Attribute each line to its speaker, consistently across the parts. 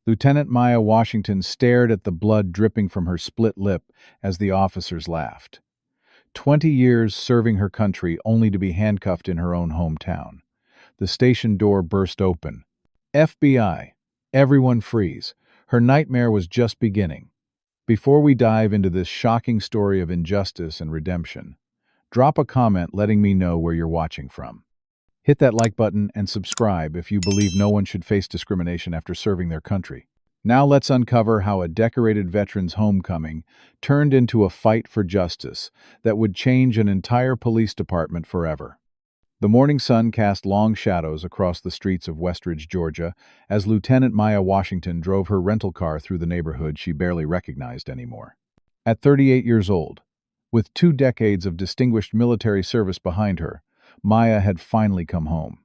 Speaker 1: Lieutenant Maya Washington stared at the blood dripping from her split lip as the officers laughed. 20 years serving her country only to be handcuffed in her own hometown. The station door burst open. FBI. Everyone freeze. Her nightmare was just beginning. Before we dive into this shocking story of injustice and redemption, drop a comment letting me know where you're watching from. Hit that like button and subscribe if you believe no one should face discrimination after serving their country. Now let's uncover how a decorated veteran's homecoming turned into a fight for justice that would change an entire police department forever. The morning sun cast long shadows across the streets of Westridge, Georgia, as Lieutenant Maya Washington drove her rental car through the neighborhood she barely recognized anymore. At 38 years old, with 2 decades of distinguished military service behind her, Maya had finally come home.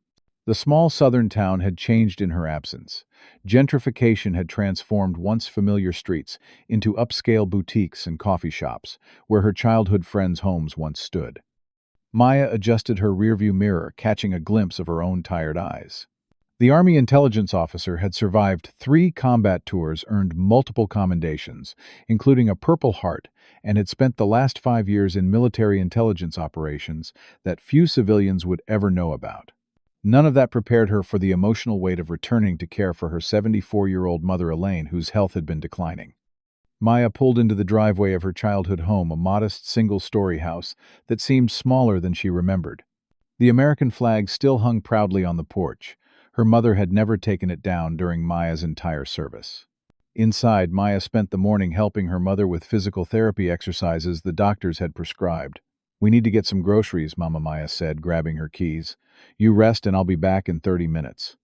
Speaker 1: The small southern town had changed in her absence. Gentrification had transformed once familiar streets into upscale boutiques and coffee shops, where her childhood friends' homes once stood. Maya adjusted her rearview mirror, catching a glimpse of her own tired eyes. The Army intelligence officer had survived 3 combat tours, earned multiple commendations, including a Purple Heart, and had spent the last 5 years in military intelligence operations that few civilians would ever know about. None of that prepared her for the emotional weight of returning to care for her 74-year-old mother Elaine, whose health had been declining. Maya pulled into the driveway of her childhood home, a modest single-story house that seemed smaller than she remembered. The American flag still hung proudly on the porch. Her mother had never taken it down during Maya's entire service. Inside, Maya spent the morning helping her mother with physical therapy exercises the doctors had prescribed. "We need to get some groceries," Mama Maya said, grabbing her keys. "You rest and I'll be back in 30 minutes.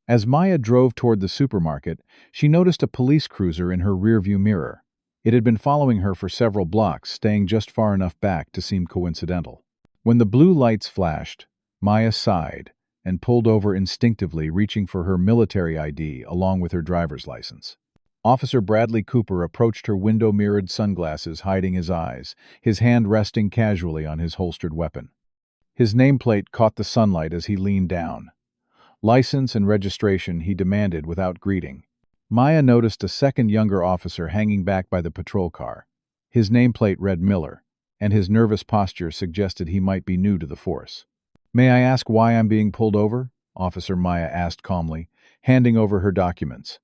Speaker 1: As Maya drove toward the supermarket, she noticed a police cruiser in her rearview mirror. It had been following her for several blocks, staying just far enough back to seem coincidental. When the blue lights flashed, Maya sighed and pulled over instinctively, reaching for her military ID along with her driver's license. Officer Bradley Cooper approached her window-mirrored sunglasses, hiding his eyes, his hand resting casually on his holstered weapon. His nameplate caught the sunlight as he leaned down. "License and registration," he demanded without greeting. Maya noticed a second younger officer hanging back by the patrol car. His nameplate read Miller, and his nervous posture suggested he might be new to the force. "May I ask why I'm being pulled over?" Officer Maya asked calmly, handing over her documents.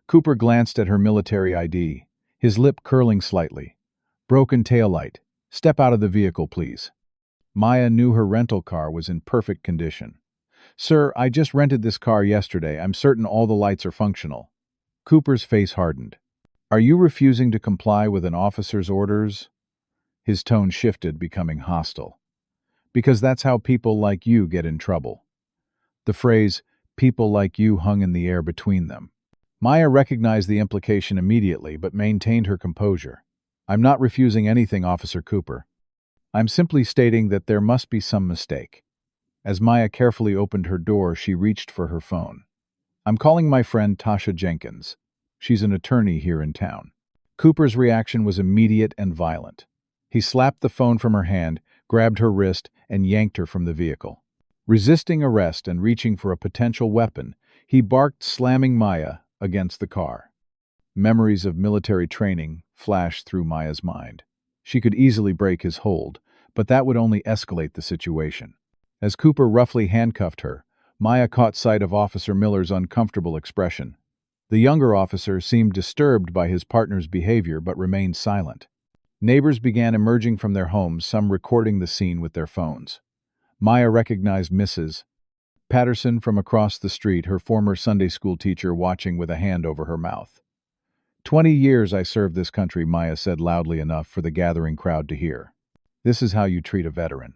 Speaker 1: Cooper glanced at her military ID, his lip curling slightly. "Broken taillight. Step out of the vehicle, please." Maya knew her rental car was in perfect condition. "Sir, I just rented this car yesterday. I'm certain all the lights are functional." Cooper's face hardened. "Are you refusing to comply with an officer's orders?" His tone shifted, becoming hostile. "Because that's how people like you get in trouble." The phrase, "people like you," hung in the air between them. Maya recognized the implication immediately, but maintained her composure. "I'm not refusing anything, Officer Cooper. I'm simply stating that there must be some mistake." As Maya carefully opened her door, she reached for her phone. "I'm calling my friend Tasha Jenkins. She's an attorney here in town." Cooper's reaction was immediate and violent. He slapped the phone from her hand, grabbed her wrist, and yanked her from the vehicle. Resisting arrest and reaching for a potential weapon, he barked, slamming Maya against the car. Memories of military training flashed through Maya's mind. She could easily break his hold, but that would only escalate the situation. As Cooper roughly handcuffed her, Maya caught sight of Officer Miller's uncomfortable expression. The younger officer seemed disturbed by his partner's behavior but remained silent. Neighbors began emerging from their homes, some recording the scene with their phones. Maya recognized Mrs. Patterson from across the street, her former Sunday school teacher, watching with a hand over her mouth. 20 years I served this country," Maya said loudly enough for the gathering crowd to hear. "This is how you treat a veteran."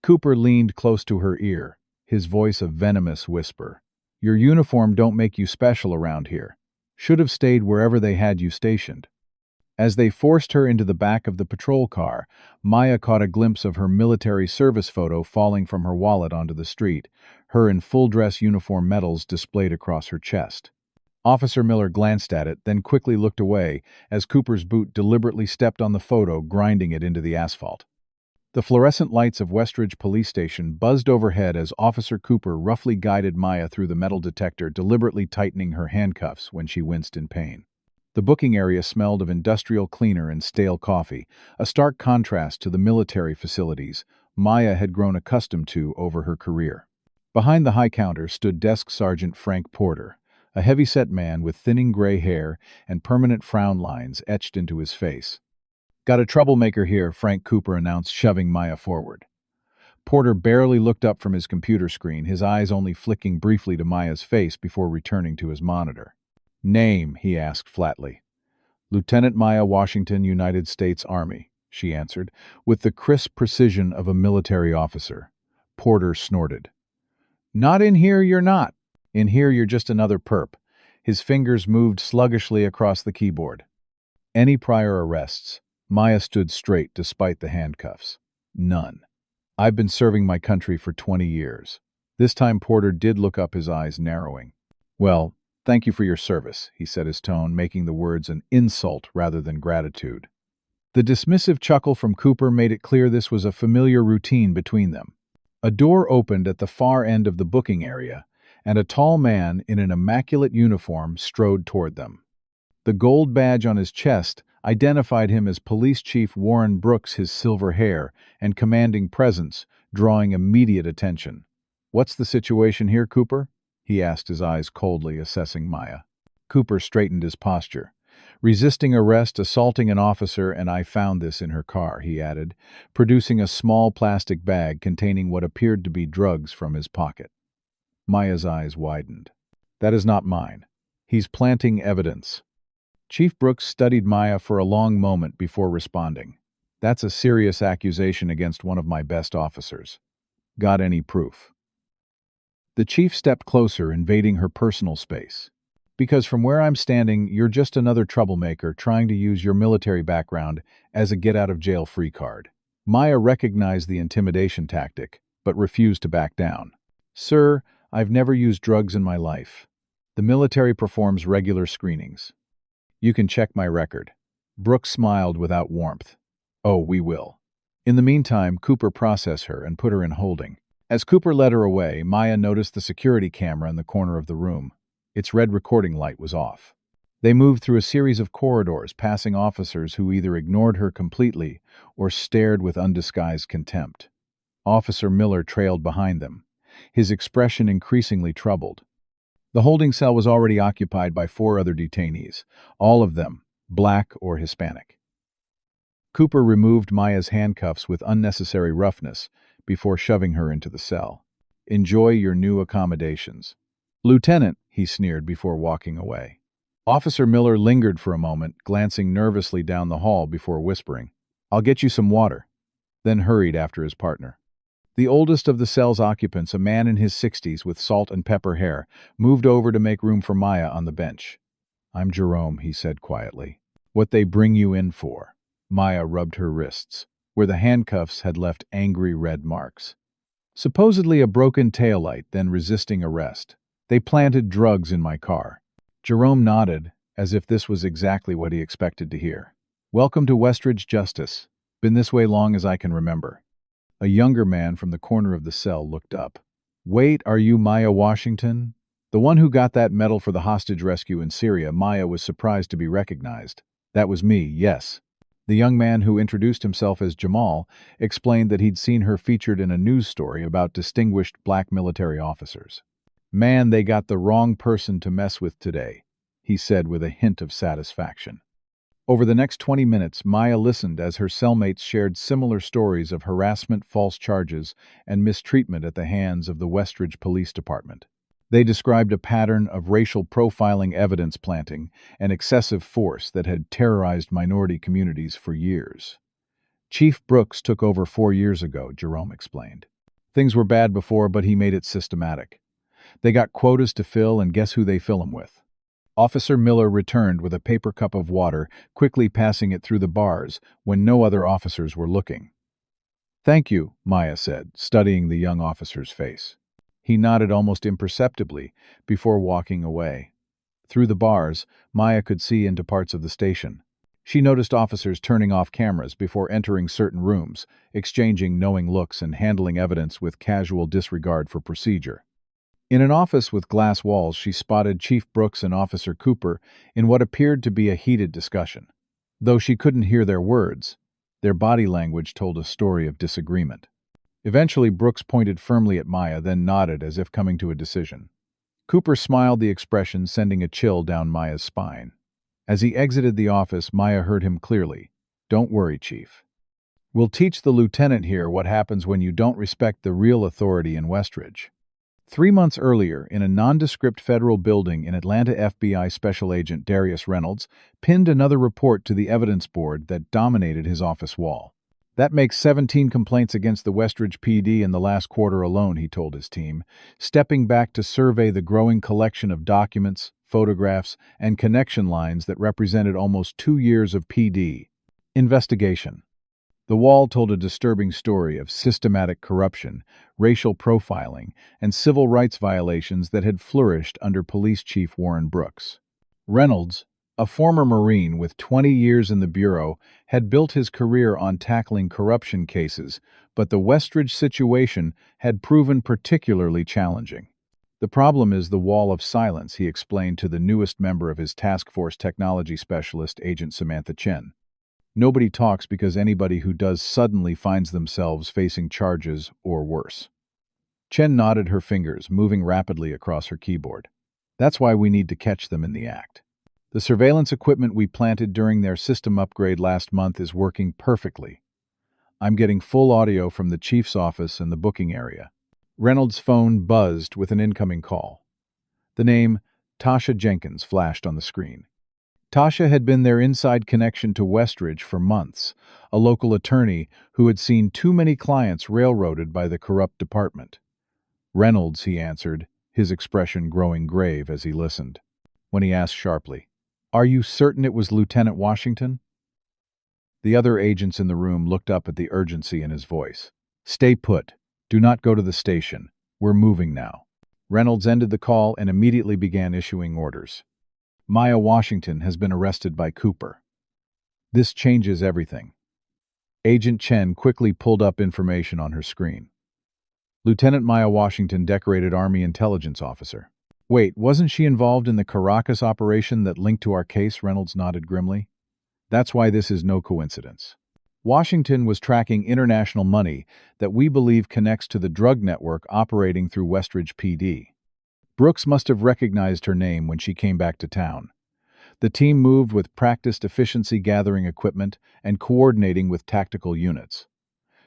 Speaker 1: Cooper leaned close to her ear, his voice a venomous whisper. "Your uniform don't make you special around here. Should have stayed wherever they had you stationed." As they forced her into the back of the patrol car, Maya caught a glimpse of her military service photo falling from her wallet onto the street, her in full-dress uniform medals displayed across her chest. Officer Miller glanced at it, then quickly looked away as Cooper's boot deliberately stepped on the photo, grinding it into the asphalt. The fluorescent lights of Westridge Police Station buzzed overhead as Officer Cooper roughly guided Maya through the metal detector, deliberately tightening her handcuffs when she winced in pain. The booking area smelled of industrial cleaner and stale coffee, a stark contrast to the military facilities Maya had grown accustomed to over her career. Behind the high counter stood Desk Sergeant Frank Porter, a heavy-set man with thinning gray hair and permanent frown lines etched into his face. "Got a troublemaker here," Frank Cooper announced, shoving Maya forward. Porter barely looked up from his computer screen, his eyes only flicking briefly to Maya's face before returning to his monitor. "Name," he asked flatly. "Lieutenant Maya Washington, United States Army," she answered, with the crisp precision of a military officer. Porter snorted. "Not in here, you're not. In here, you're just another perp." His fingers moved sluggishly across the keyboard. "Any prior arrests?" Maya stood straight despite the handcuffs. "None. I've been serving my country for 20 years. This time Porter did look up, his eyes narrowing. "Well, thank you for your service," he said, his tone making the words an insult rather than gratitude. The dismissive chuckle from Cooper made it clear this was a familiar routine between them. A door opened at the far end of the booking area, and a tall man in an immaculate uniform strode toward them. The gold badge on his chest identified him as Police Chief Warren Brooks, his silver hair and commanding presence drawing immediate attention. "What's the situation here, Cooper?" he asked, his eyes coldly assessing Maya. Cooper straightened his posture. "Resisting arrest, assaulting an officer, and I found this in her car," he added, producing a small plastic bag containing what appeared to be drugs from his pocket. Maya's eyes widened. "That is not mine. He's planting evidence." Chief Brooks studied Maya for a long moment before responding. "That's a serious accusation against one of my best officers. Got any proof?" The chief stepped closer, invading her personal space. "Because from where I'm standing, you're just another troublemaker trying to use your military background as a get-out-of-jail-free card." Maya recognized the intimidation tactic, but refused to back down. "Sir, I've never used drugs in my life. The military performs regular screenings. You can check my record." Brooks smiled without warmth. "Oh, we will." In the meantime, Cooper processed her and put her in holding. As Cooper led her away, Maya noticed the security camera in the corner of the room. Its red recording light was off. They moved through a series of corridors, passing officers who either ignored her completely or stared with undisguised contempt. Officer Miller trailed behind them, his expression increasingly troubled. The holding cell was already occupied by 4 other detainees, all of them black or Hispanic. Cooper removed Maya's handcuffs with unnecessary roughness before shoving her into the cell. "Enjoy your new accommodations." "Lieutenant," he sneered before walking away. Officer Miller lingered for a moment, glancing nervously down the hall before whispering, "I'll get you some water," then hurried after his partner. The oldest of the cell's occupants, a man in his 60s with salt and pepper hair, moved over to make room for Maya on the bench. "I'm Jerome," he said quietly. "What they bring you in for?" Maya rubbed her wrists, where the handcuffs had left angry red marks. "Supposedly a broken taillight, then resisting arrest. They planted drugs in my car." Jerome nodded, as if this was exactly what he expected to hear. "Welcome to Westridge Justice. Been this way long as I can remember." A younger man from the corner of the cell looked up. "Wait, are you Maya Washington?" The one who got that medal for the hostage rescue in Syria. Maya was surprised to be recognized. "That was me, yes." The young man, who introduced himself as Jamal, explained that he'd seen her featured in a news story about distinguished black military officers. "Man, they got the wrong person to mess with today," he said with a hint of satisfaction. Over the next 20 minutes, Maya listened as her cellmates shared similar stories of harassment, false charges, and mistreatment at the hands of the Westridge Police Department. They described a pattern of racial profiling, evidence planting, and excessive force that had terrorized minority communities for years. "Chief Brooks took over 4 years ago," Jerome explained. "Things were bad before, but he made it systematic. They got quotas to fill, and guess who they fill them with?" Officer Miller returned with a paper cup of water, quickly passing it through the bars when no other officers were looking. "Thank you," Maya said, studying the young officer's face. He nodded almost imperceptibly before walking away. Through the bars, Maya could see into parts of the station. She noticed officers turning off cameras before entering certain rooms, exchanging knowing looks and handling evidence with casual disregard for procedure. In an office with glass walls, she spotted Chief Brooks and Officer Cooper in what appeared to be a heated discussion. Though she couldn't hear their words, their body language told a story of disagreement. Eventually, Brooks pointed firmly at Maya, then nodded as if coming to a decision. Cooper smiled, the expression sending a chill down Maya's spine. As he exited the office, Maya heard him clearly. "Don't worry, Chief. We'll teach the lieutenant here what happens when you don't respect the real authority in Westridge." 3 months earlier, in a nondescript federal building in Atlanta, FBI Special Agent Darius Reynolds pinned another report to the evidence board that dominated his office wall. "That makes 17 complaints against the Westridge PD in the last quarter alone," he told his team, stepping back to survey the growing collection of documents, photographs, and connection lines that represented almost 2 years of PD investigation. The wall told a disturbing story of systematic corruption, racial profiling, and civil rights violations that had flourished under Police Chief Warren Brooks. Reynolds, a former Marine with 20 years in the Bureau, had built his career on tackling corruption cases, but the Westridge situation had proven particularly challenging. "The problem is the wall of silence," he explained to the newest member of his task force, technology specialist Agent Samantha Chen. "Nobody talks because anybody who does suddenly finds themselves facing charges or worse." Chen nodded her fingers, moving rapidly across her keyboard. "That's why we need to catch them in the act. The surveillance equipment we planted during their system upgrade last month is working perfectly. I'm getting full audio from the chief's office and the booking area." Reynolds' phone buzzed with an incoming call. The name Tasha Jenkins flashed on the screen. Tasha had been their inside connection to Westridge for months, a local attorney who had seen too many clients railroaded by the corrupt department. "Reynolds," he answered, his expression growing grave as he listened. When he asked sharply, "Are you certain it was Lieutenant Washington?" The other agents in the room looked up at the urgency in his voice. "Stay put. Do not go to the station. We're moving now." Reynolds ended the call and immediately began issuing orders. "Maya Washington has been arrested by Cooper. This changes everything." Agent Chen quickly pulled up information on her screen. "Lieutenant Maya Washington, decorated Army intelligence officer." "Wait, wasn't she involved in the Caracas operation that linked to our case?" Reynolds nodded grimly. "That's why this is no coincidence. Washington was tracking international money that we believe connects to the drug network operating through Westridge PD. Brooks must have recognized her name when she came back to town. The team moved with practiced efficiency gathering equipment and coordinating with tactical units.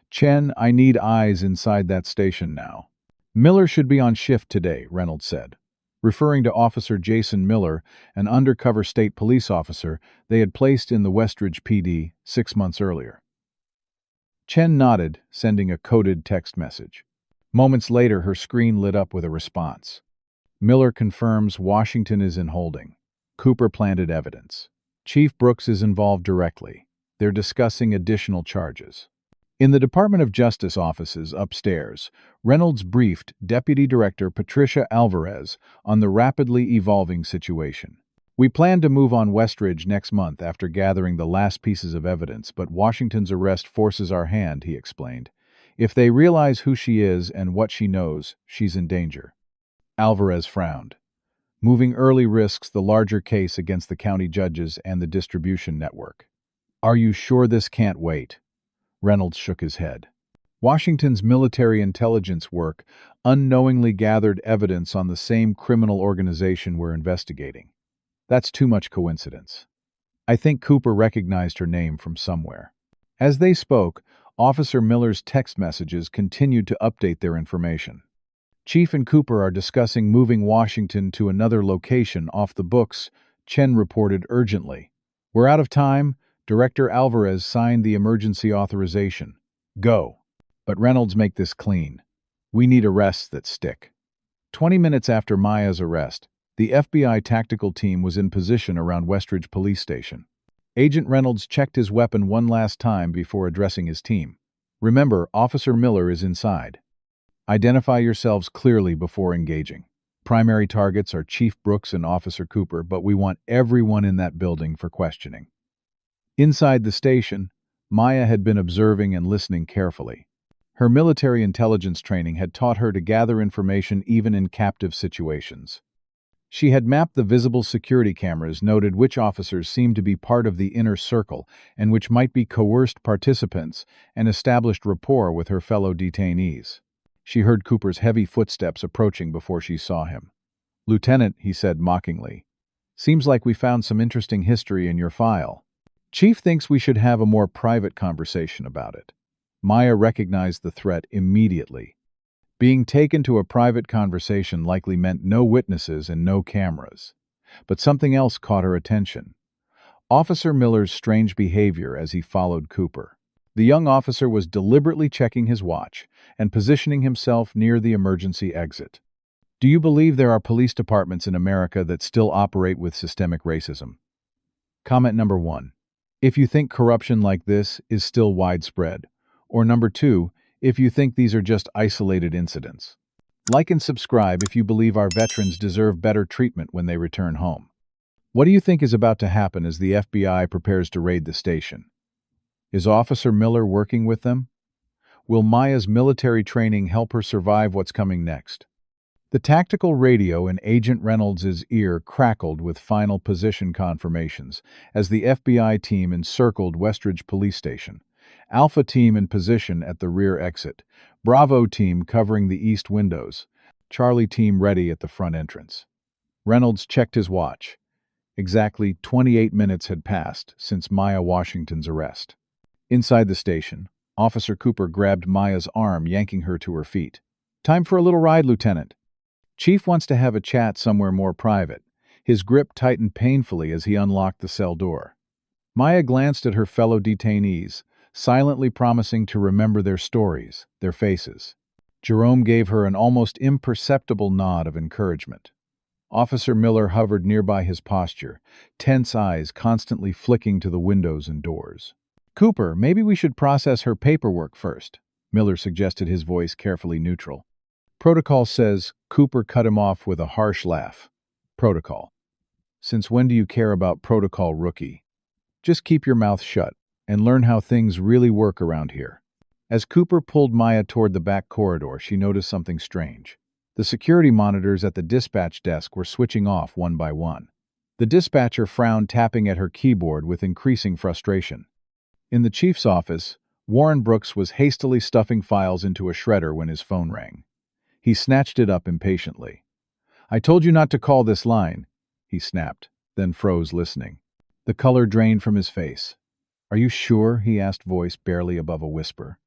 Speaker 1: Chen, I need eyes inside that station now." "Miller should be on shift today," Reynolds said, referring to Officer Jason Miller, an undercover state police officer they had placed in the Westridge PD 6 months earlier. Chen nodded, sending a coded text message. Moments later, her screen lit up with a response. "Miller confirms Washington is in holding. Cooper planted evidence. Chief Brooks is involved directly. They're discussing additional charges." In the Department of Justice offices upstairs, Reynolds briefed Deputy Director Patricia Alvarez on the rapidly evolving situation. "We plan to move on Westridge next month after gathering the last pieces of evidence, but Washington's arrest forces our hand," he explained. "If they realize who she is and what she knows, she's in danger." Alvarez frowned. "Moving early risks the larger case against the county judges and the distribution network." "Are you sure this can't wait?" Reynolds shook his head. "Washington's military intelligence work unknowingly gathered evidence on the same criminal organization we're investigating. That's too much coincidence. I think Cooper recognized her name from somewhere." As they spoke, Officer Miller's text messages continued to update their information. "Chief and Cooper are discussing moving Washington to another location off the books," Chen reported urgently. "We're out of time. Director Alvarez signed the emergency authorization. Go." "But Reynolds, make this clean. We need arrests that stick." 20 minutes after Maya's arrest, the FBI tactical team was in position around Westridge Police Station. Agent Reynolds checked his weapon one last time before addressing his team. "Remember, Officer Miller is inside. Identify yourselves clearly before engaging. Primary targets are Chief Brooks and Officer Cooper, but we want everyone in that building for questioning." Inside the station, Maya had been observing and listening carefully. Her military intelligence training had taught her to gather information even in captive situations. She had mapped the visible security cameras, noted which officers seemed to be part of the inner circle and which might be coerced participants, and established rapport with her fellow detainees. She heard Cooper's heavy footsteps approaching before she saw him. "Lieutenant," he said mockingly, "seems like we found some interesting history in your file. Chief thinks we should have a more private conversation about it." Maya recognized the threat immediately. Being taken to a private conversation likely meant no witnesses and no cameras. But something else caught her attention. Officer Miller's strange behavior as he followed Cooper. The young officer was deliberately checking his watch and positioning himself near the emergency exit. Do you believe there are police departments in America that still operate with systemic racism? Comment number 1. If you think corruption like this is still widespread. Or number 2, if you think these are just isolated incidents. Like and subscribe if you believe our veterans deserve better treatment when they return home. What do you think is about to happen as the FBI prepares to raid the station? Is Officer Miller working with them? Will Maya's military training help her survive what's coming next? The tactical radio in Agent Reynolds' ear crackled with final position confirmations as the FBI team encircled Westridge Police Station. Alpha team in position at the rear exit, Bravo team covering the east windows, Charlie team ready at the front entrance. Reynolds checked his watch. Exactly 28 minutes had passed since Maya Washington's arrest. Inside the station, Officer Cooper grabbed Maya's arm, yanking her to her feet. "Time for a little ride, Lieutenant. Chief wants to have a chat somewhere more private." His grip tightened painfully as he unlocked the cell door. Maya glanced at her fellow detainees, silently promising to remember their stories, their faces. Jerome gave her an almost imperceptible nod of encouragement. Officer Miller hovered nearby his posture, tense eyes constantly flicking to the windows and doors. "Cooper, maybe we should process her paperwork first," Miller suggested, his voice carefully neutral. "Protocol says," Cooper cut him off with a harsh laugh. "Protocol? Since when do you care about protocol, rookie? Just keep your mouth shut and learn how things really work around here." As Cooper pulled Maya toward the back corridor, she noticed something strange. The security monitors at the dispatch desk were switching off one by one. The dispatcher frowned, tapping at her keyboard with increasing frustration. In the chief's office, Warren Brooks was hastily stuffing files into a shredder when his phone rang. He snatched it up impatiently. "I told you not to call this line," he snapped, then froze, listening. The color drained from his face. "Are you sure?" he asked, voice barely above a whisper.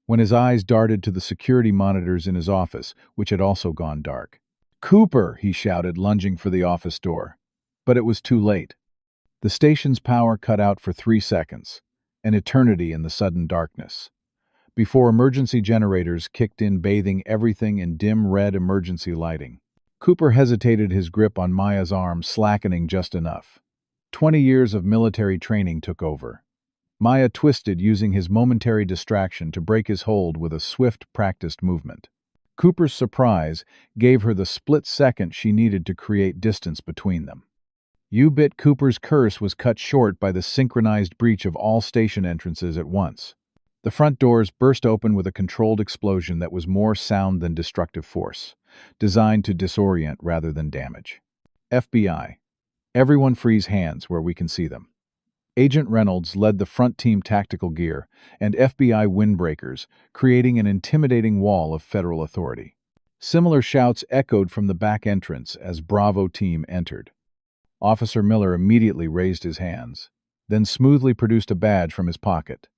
Speaker 1: When his eyes darted to the security monitors in his office, which had also gone dark. "Cooper!" he shouted, lunging for the office door. But it was too late. The station's power cut out for 3 seconds, an eternity in the sudden darkness, before emergency generators kicked in, bathing everything in dim red emergency lighting. Cooper hesitated, his grip on Maya's arm slackening just enough. 20 years of military training took over. Maya twisted, using his momentary distraction to break his hold with a swift, practiced movement. Cooper's surprise gave her the split second she needed to create distance between them. U-bit Cooper's curse was cut short by the synchronized breach of all station entrances at once. The front doors burst open with a controlled explosion that was more sound than destructive force, designed to disorient rather than damage. "FBI. Everyone freeze hands where we can see them." Agent Reynolds led the front team tactical gear and FBI windbreakers, creating an intimidating wall of federal authority. Similar shouts echoed from the back entrance as Bravo team entered. Officer Miller immediately raised his hands, then smoothly produced a badge from his pocket.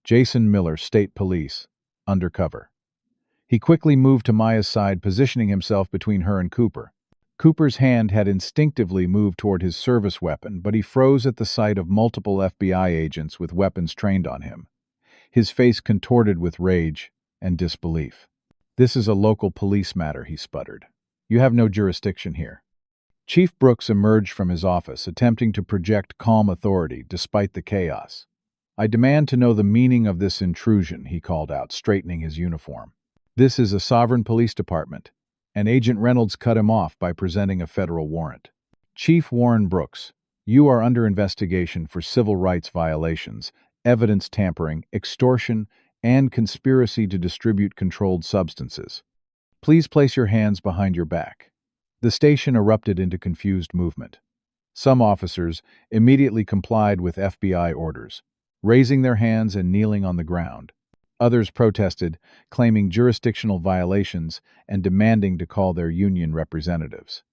Speaker 1: "Jason Miller, State Police, undercover." He quickly moved to Maya's side, positioning himself between her and Cooper. Cooper's hand had instinctively moved toward his service weapon, but he froze at the sight of multiple FBI agents with weapons trained on him. His face contorted with rage and disbelief. "This is a local police matter," he sputtered. "You have no jurisdiction here." Chief Brooks emerged from his office, attempting to project calm authority despite the chaos. "I demand to know the meaning of this intrusion," he called out, straightening his uniform. "This is a sovereign police department," and Agent Reynolds cut him off by presenting a federal warrant. "Chief Warren Brooks, You are under investigation for civil rights violations, evidence tampering, extortion, and conspiracy to distribute controlled substances. Please place your hands behind your back." The station erupted into confused movement. Some officers immediately complied with FBI orders, raising their hands and kneeling on the ground. Others protested, claiming jurisdictional violations and demanding to call their union representatives.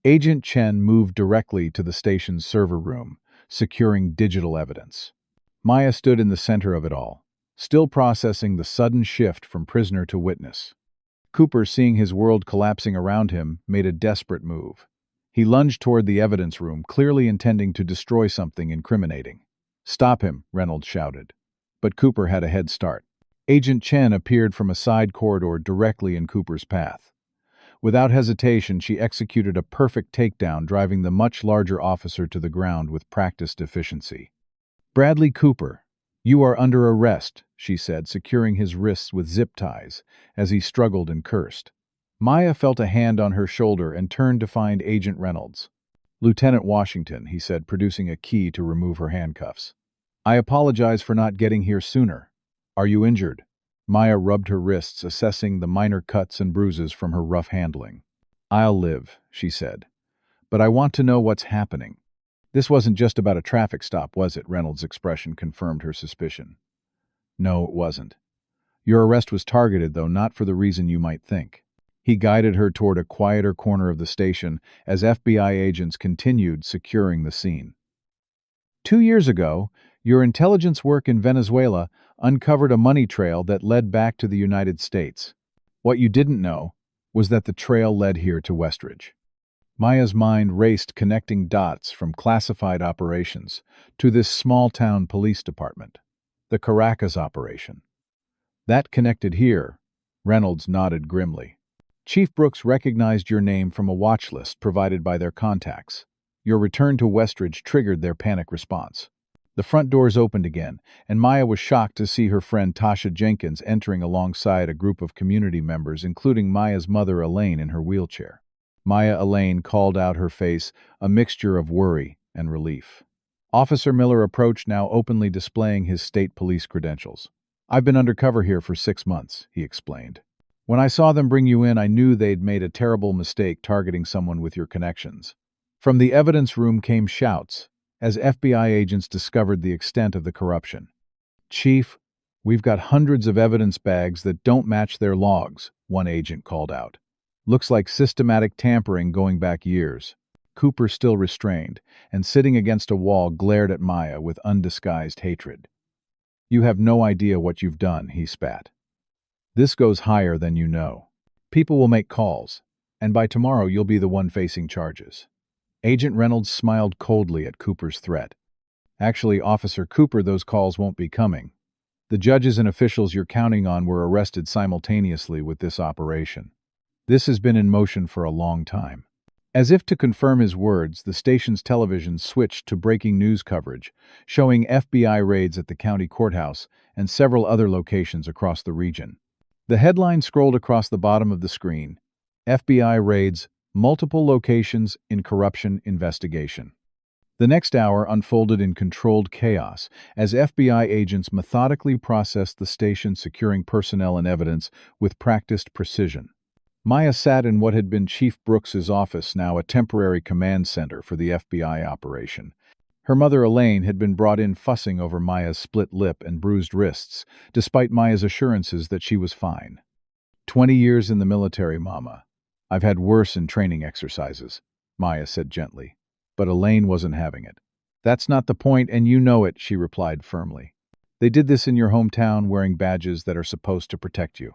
Speaker 1: Agent Chen moved directly to the station's server room, securing digital evidence. Maya stood in the center of it all, still processing the sudden shift from prisoner to witness. Cooper, seeing his world collapsing around him, made a desperate move. He lunged toward the evidence room, clearly intending to destroy something incriminating. "Stop him," Reynolds shouted. But Cooper had a head start. Agent Chen appeared from a side corridor directly in Cooper's path. Without hesitation, she executed a perfect takedown, driving the much larger officer to the ground with practiced efficiency. "Bradley Cooper, you are under arrest," she said, securing his wrists with zip ties as he struggled and cursed. Maya felt a hand on her shoulder and turned to find Agent Reynolds. "Lieutenant Washington," he said, producing a key to remove her handcuffs. "I apologize for not getting here sooner. Are you injured?" Maya rubbed her wrists, assessing the minor cuts and bruises from her rough handling. "I'll live," she said. "But I want to know what's happening." "This wasn't just about a traffic stop, was it?" Reynolds' expression confirmed her suspicion. "No, it wasn't. Your arrest was targeted, though not for the reason you might think." He guided her toward a quieter corner of the station as FBI agents continued securing the scene. 2 years ago, your intelligence work in Venezuela uncovered a money trail that led back to the United States. What you didn't know was that the trail led here to Westridge." Maya's mind raced, connecting dots from classified operations to this small-town police department. The Caracas operation. "That connected here," Reynolds nodded grimly. "Chief Brooks recognized your name from a watch list provided by their contacts. Your return to Westridge triggered their panic response." The front doors opened again, and Maya was shocked to see her friend Tasha Jenkins entering alongside a group of community members, including Maya's mother Elaine in her wheelchair. Elaine called out, her face a mixture of worry and relief. Officer Miller approached, now openly displaying his state police credentials. "I've been undercover here for 6 months, he explained. "When I saw them bring you in, I knew they'd made a terrible mistake targeting someone with your connections." From the evidence room came shouts as FBI agents discovered the extent of the corruption. "Chief, we've got hundreds of evidence bags that don't match their logs," one agent called out. "Looks like systematic tampering going back years." Cooper, still restrained and sitting against a wall, glared at Maya with undisguised hatred. "You have no idea what you've done," he spat. "This goes higher than you know. People will make calls, and by tomorrow you'll be the one facing charges." Agent Reynolds smiled coldly at Cooper's threat. "Actually, Officer Cooper, those calls won't be coming. The judges and officials you're counting on were arrested simultaneously with this operation. This has been in motion for a long time." As if to confirm his words, the station's television switched to breaking news coverage, showing FBI raids at the county courthouse and several other locations across the region. The headline scrolled across the bottom of the screen: "FBI raids, multiple locations in corruption investigation." The next hour unfolded in controlled chaos as FBI agents methodically processed the station, securing personnel and evidence with practiced precision. Maya sat in what had been Chief Brooks's office, now a temporary command center for the FBI operation. Her mother Elaine had been brought in, fussing over Maya's split lip and bruised wrists, despite Maya's assurances that she was fine. 20 years in the military, Mama. I've had worse in training exercises," Maya said gently. But Elaine wasn't having it. "That's not the point, and you know it," she replied firmly. "They did this in your hometown, wearing badges that are supposed to protect you."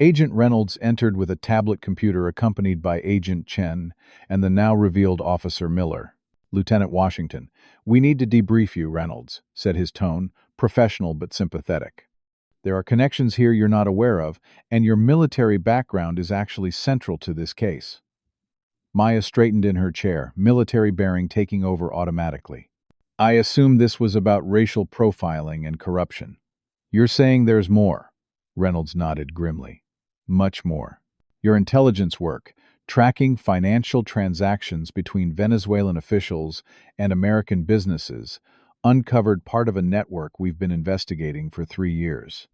Speaker 1: Agent Reynolds entered with a tablet computer, accompanied by Agent Chen and the now revealed Officer Miller. "Lieutenant Washington, we need to debrief you," Reynolds said, his tone professional but sympathetic. "There are connections here you're not aware of, and your military background is actually central to this case." Maya straightened in her chair, military bearing taking over automatically. "I assumed this was about racial profiling and corruption." "You're saying there's more?" Reynolds nodded grimly. "Much more. Your intelligence work, tracking financial transactions between Venezuelan officials and American businesses, uncovered part of a network we've been investigating for 3 years.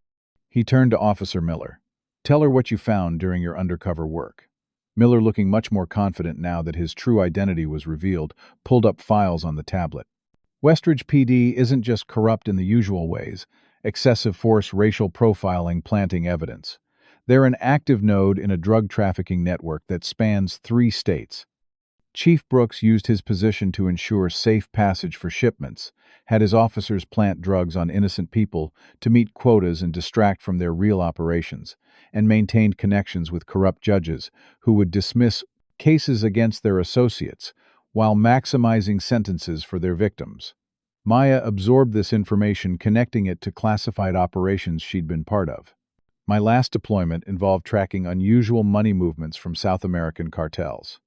Speaker 1: He turned to Officer Miller. Tell her what you found during your undercover work. Miller, looking much more confident now that his true identity was revealed, pulled up files on the tablet. Westridge PD isn't just corrupt in the usual ways, excessive force, racial profiling, planting evidence. They're an active node in a drug trafficking network that spans 3 states. Chief Brooks used his position to ensure safe passage for shipments, had his officers plant drugs on innocent people to meet quotas and distract from their real operations, and maintained connections with corrupt judges who would dismiss cases against their associates while maximizing sentences for their victims. Maya absorbed this information, connecting it to classified operations she'd been part of. My last deployment involved tracking unusual money movements from South American cartels.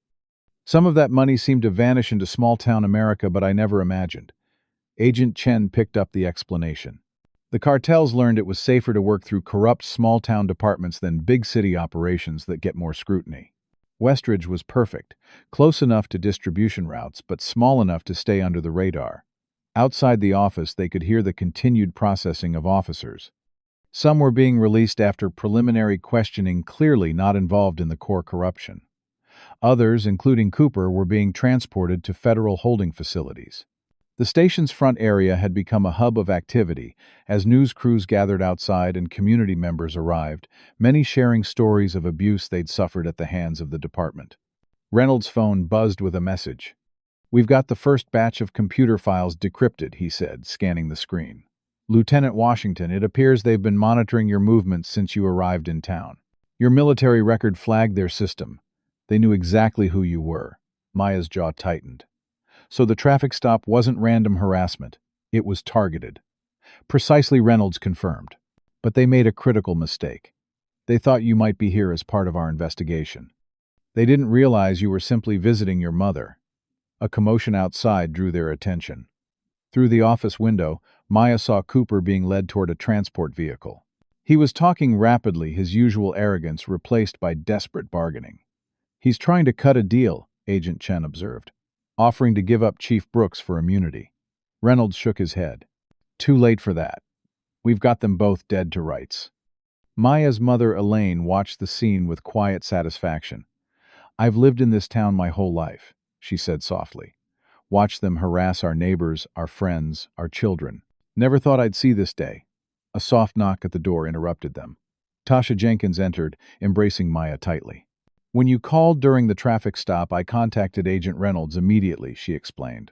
Speaker 1: Some of that money seemed to vanish into small-town America, but I never imagined. Agent Chen picked up the explanation. The cartels learned it was safer to work through corrupt small-town departments than big-city operations that get more scrutiny. Westridge was perfect, close enough to distribution routes, but small enough to stay under the radar. Outside the office, they could hear the continued processing of officers. Some were being released after preliminary questioning, clearly not involved in the core corruption. Others, including Cooper, were being transported to federal holding facilities. The station's front area had become a hub of activity as news crews gathered outside and community members arrived, many sharing stories of abuse they'd suffered at the hands of the department. Reynolds' phone buzzed with a message. "We've got the first batch of computer files decrypted," he said, scanning the screen. "Lieutenant Washington, it appears they've been monitoring your movements since you arrived in town. Your military record flagged their system. They knew exactly who you were." Maya's jaw tightened. So the traffic stop wasn't random harassment. It was targeted. Precisely, Reynolds confirmed. But they made a critical mistake. They thought you might be here as part of our investigation. They didn't realize you were simply visiting your mother. A commotion outside drew their attention. Through the office window, Maya saw Cooper being led toward a transport vehicle. He was talking rapidly, his usual arrogance replaced by desperate bargaining. "He's trying to cut a deal," Agent Chen observed, "offering to give up Chief Brooks for immunity." Reynolds shook his head. "Too late for that. We've got them both dead to rights." Maya's mother, Elaine, watched the scene with quiet satisfaction. "I've lived in this town my whole life," she said softly. "Watched them harass our neighbors, our friends, our children. Never thought I'd see this day." A soft knock at the door interrupted them. Tasha Jenkins entered, embracing Maya tightly. "When you called during the traffic stop, I contacted Agent Reynolds immediately," she explained.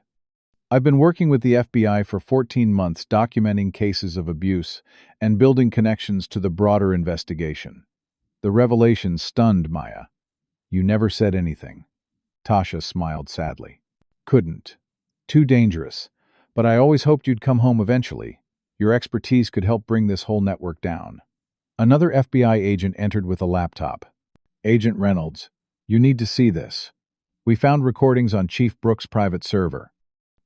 Speaker 1: "I've been working with the FBI for 14 months documenting cases of abuse and building connections to the broader investigation." The revelation stunned Maya. "You never said anything." Tasha smiled sadly. "Couldn't. Too dangerous. But I always hoped you'd come home eventually. Your expertise could help bring this whole network down." Another FBI agent entered with a laptop. "Agent Reynolds, you need to see this. We found recordings on Chief Brooks' private server.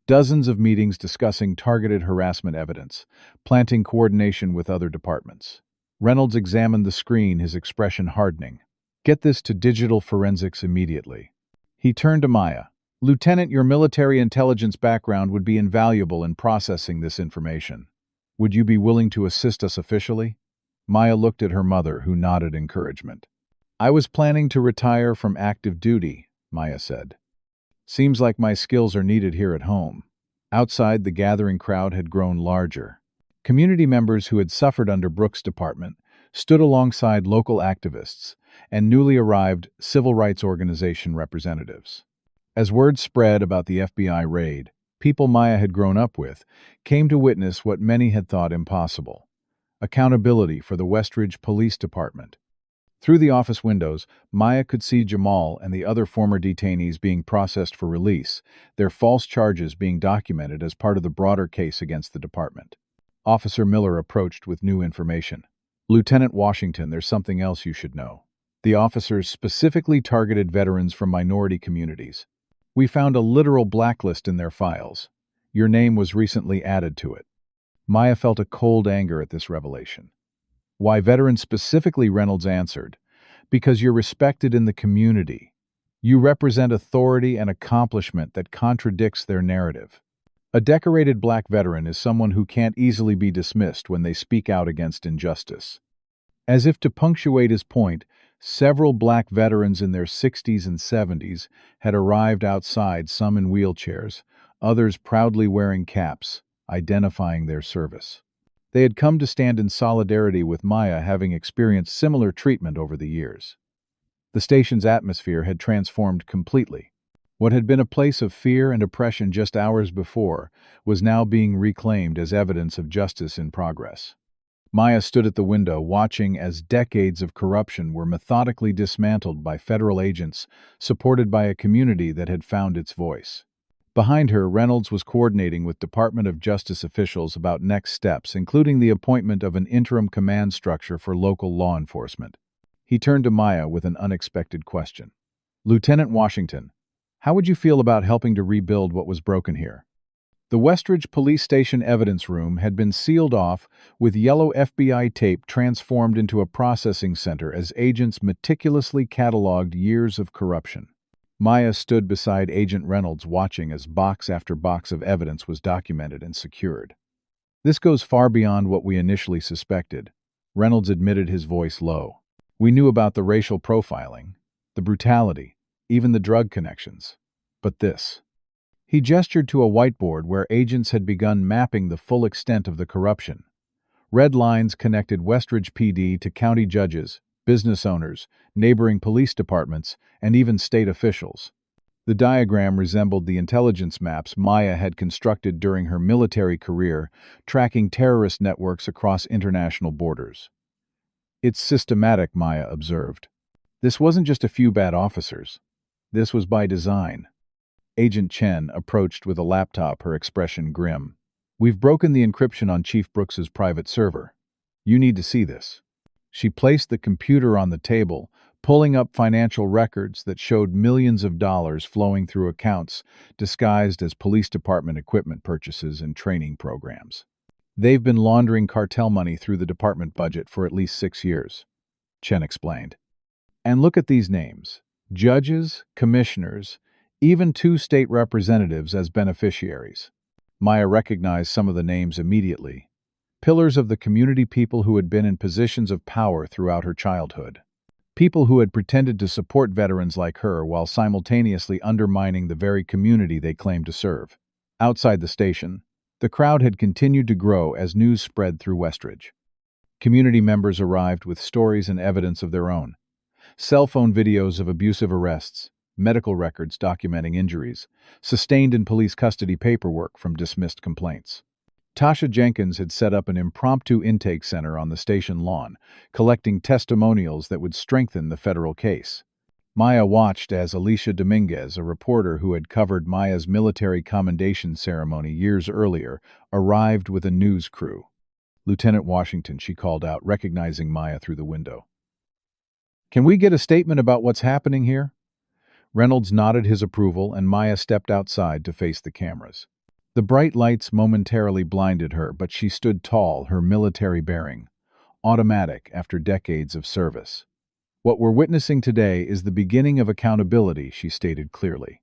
Speaker 1: Dozens of meetings discussing targeted harassment evidence, planting coordination with other departments." Reynolds examined the screen, his expression hardening. "Get this to digital forensics immediately." He turned to Maya. "Lieutenant, your military intelligence background would be invaluable in processing this information. Would you be willing to assist us officially?" Maya looked at her mother, who nodded encouragement. "I was planning to retire from active duty," Maya said. "Seems like my skills are needed here at home." Outside, the gathering crowd had grown larger. Community members who had suffered under Brooks' department stood alongside local activists and newly arrived civil rights organization representatives. As word spread about the FBI raid, people Maya had grown up with came to witness what many had thought impossible: accountability for the Westridge Police Department. Through the office windows, Maya could see Jamal and the other former detainees being processed for release, their false charges being documented as part of the broader case against the department. Officer Miller approached with new information. "Lieutenant Washington, there's something else you should know. The officers specifically targeted veterans from minority communities. We found a literal blacklist in their files. Your name was recently added to it." Maya felt a cold anger at this revelation. "Why veterans specifically?" Reynolds answered. "Because you're respected in the community. You represent authority and accomplishment that contradicts their narrative. A decorated black veteran is someone who can't easily be dismissed when they speak out against injustice. As if to punctuate his point, several black veterans in their 60s and 70s had arrived outside, some in wheelchairs, others proudly wearing caps, identifying their service. They had come to stand in solidarity with Maya, having experienced similar treatment over the years. The station's atmosphere had transformed completely. What had been a place of fear and oppression just hours before was now being reclaimed as evidence of justice in progress. Maya stood at the window, watching as decades of corruption were methodically dismantled by federal agents, supported by a community that had found its voice. Behind her, Reynolds was coordinating with Department of Justice officials about next steps, including the appointment of an interim command structure for local law enforcement. He turned to Maya with an unexpected question. "Lieutenant Washington, how would you feel about helping to rebuild what was broken here?" The Westridge Police Station evidence room had been sealed off, with yellow FBI tape transformed into a processing center as agents meticulously cataloged years of corruption. Maya stood beside Agent Reynolds, watching as box after box of evidence was documented and secured. "This goes far beyond what we initially suspected," Reynolds admitted, his voice low. "We knew about the racial profiling, the brutality, even the drug connections. But this..." He gestured to a whiteboard where agents had begun mapping the full extent of the corruption. Red lines connected Westridge PD to county judges, business owners, neighboring police departments, and even state officials. The diagram resembled the intelligence maps Maya had constructed during her military career, tracking terrorist networks across international borders. "It's systematic," Maya observed. "This wasn't just a few bad officers. This was by design." Agent Chen approached with a laptop, her expression grim. "We've broken the encryption on Chief Brooks's private server. You need to see this." She placed the computer on the table, pulling up financial records that showed millions of dollars flowing through accounts disguised as police department equipment purchases and training programs. "They've been laundering cartel money through the department budget for at least 6 years," Chen explained. "And look at these names: judges, commissioners, even 2 state representatives as beneficiaries." Maya recognized some of the names immediately. Pillars of the community, people who had been in positions of power throughout her childhood. People who had pretended to support veterans like her while simultaneously undermining the very community they claimed to serve. Outside the station, the crowd had continued to grow as news spread through Westridge. Community members arrived with stories and evidence of their own. Cell phone videos of abusive arrests, medical records documenting injuries, sustained in police custody paperwork from dismissed complaints. Tasha Jenkins had set up an impromptu intake center on the station lawn, collecting testimonials that would strengthen the federal case. Maya watched as Alicia Dominguez, a reporter who had covered Maya's military commendation ceremony years earlier, arrived with a news crew. "Lieutenant Washington," she called out, recognizing Maya through the window. "Can we get a statement about what's happening here?" Reynolds nodded his approval, and Maya stepped outside to face the cameras. The bright lights momentarily blinded her, but she stood tall, her military bearing, automatic after decades of service. "What we're witnessing today is the beginning of accountability," she stated clearly.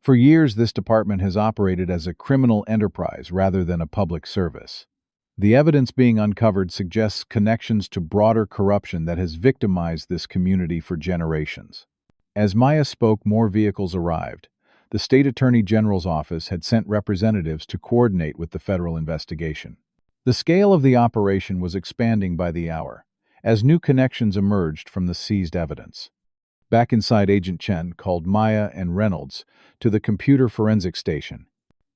Speaker 1: "For years, this department has operated as a criminal enterprise rather than a public service. The evidence being uncovered suggests connections to broader corruption that has victimized this community for generations." As Maya spoke, more vehicles arrived. The State Attorney General's office had sent representatives to coordinate with the federal investigation. The scale of the operation was expanding by the hour, as new connections emerged from the seized evidence. Back inside, Agent Chen called Maya and Reynolds to the computer forensic station.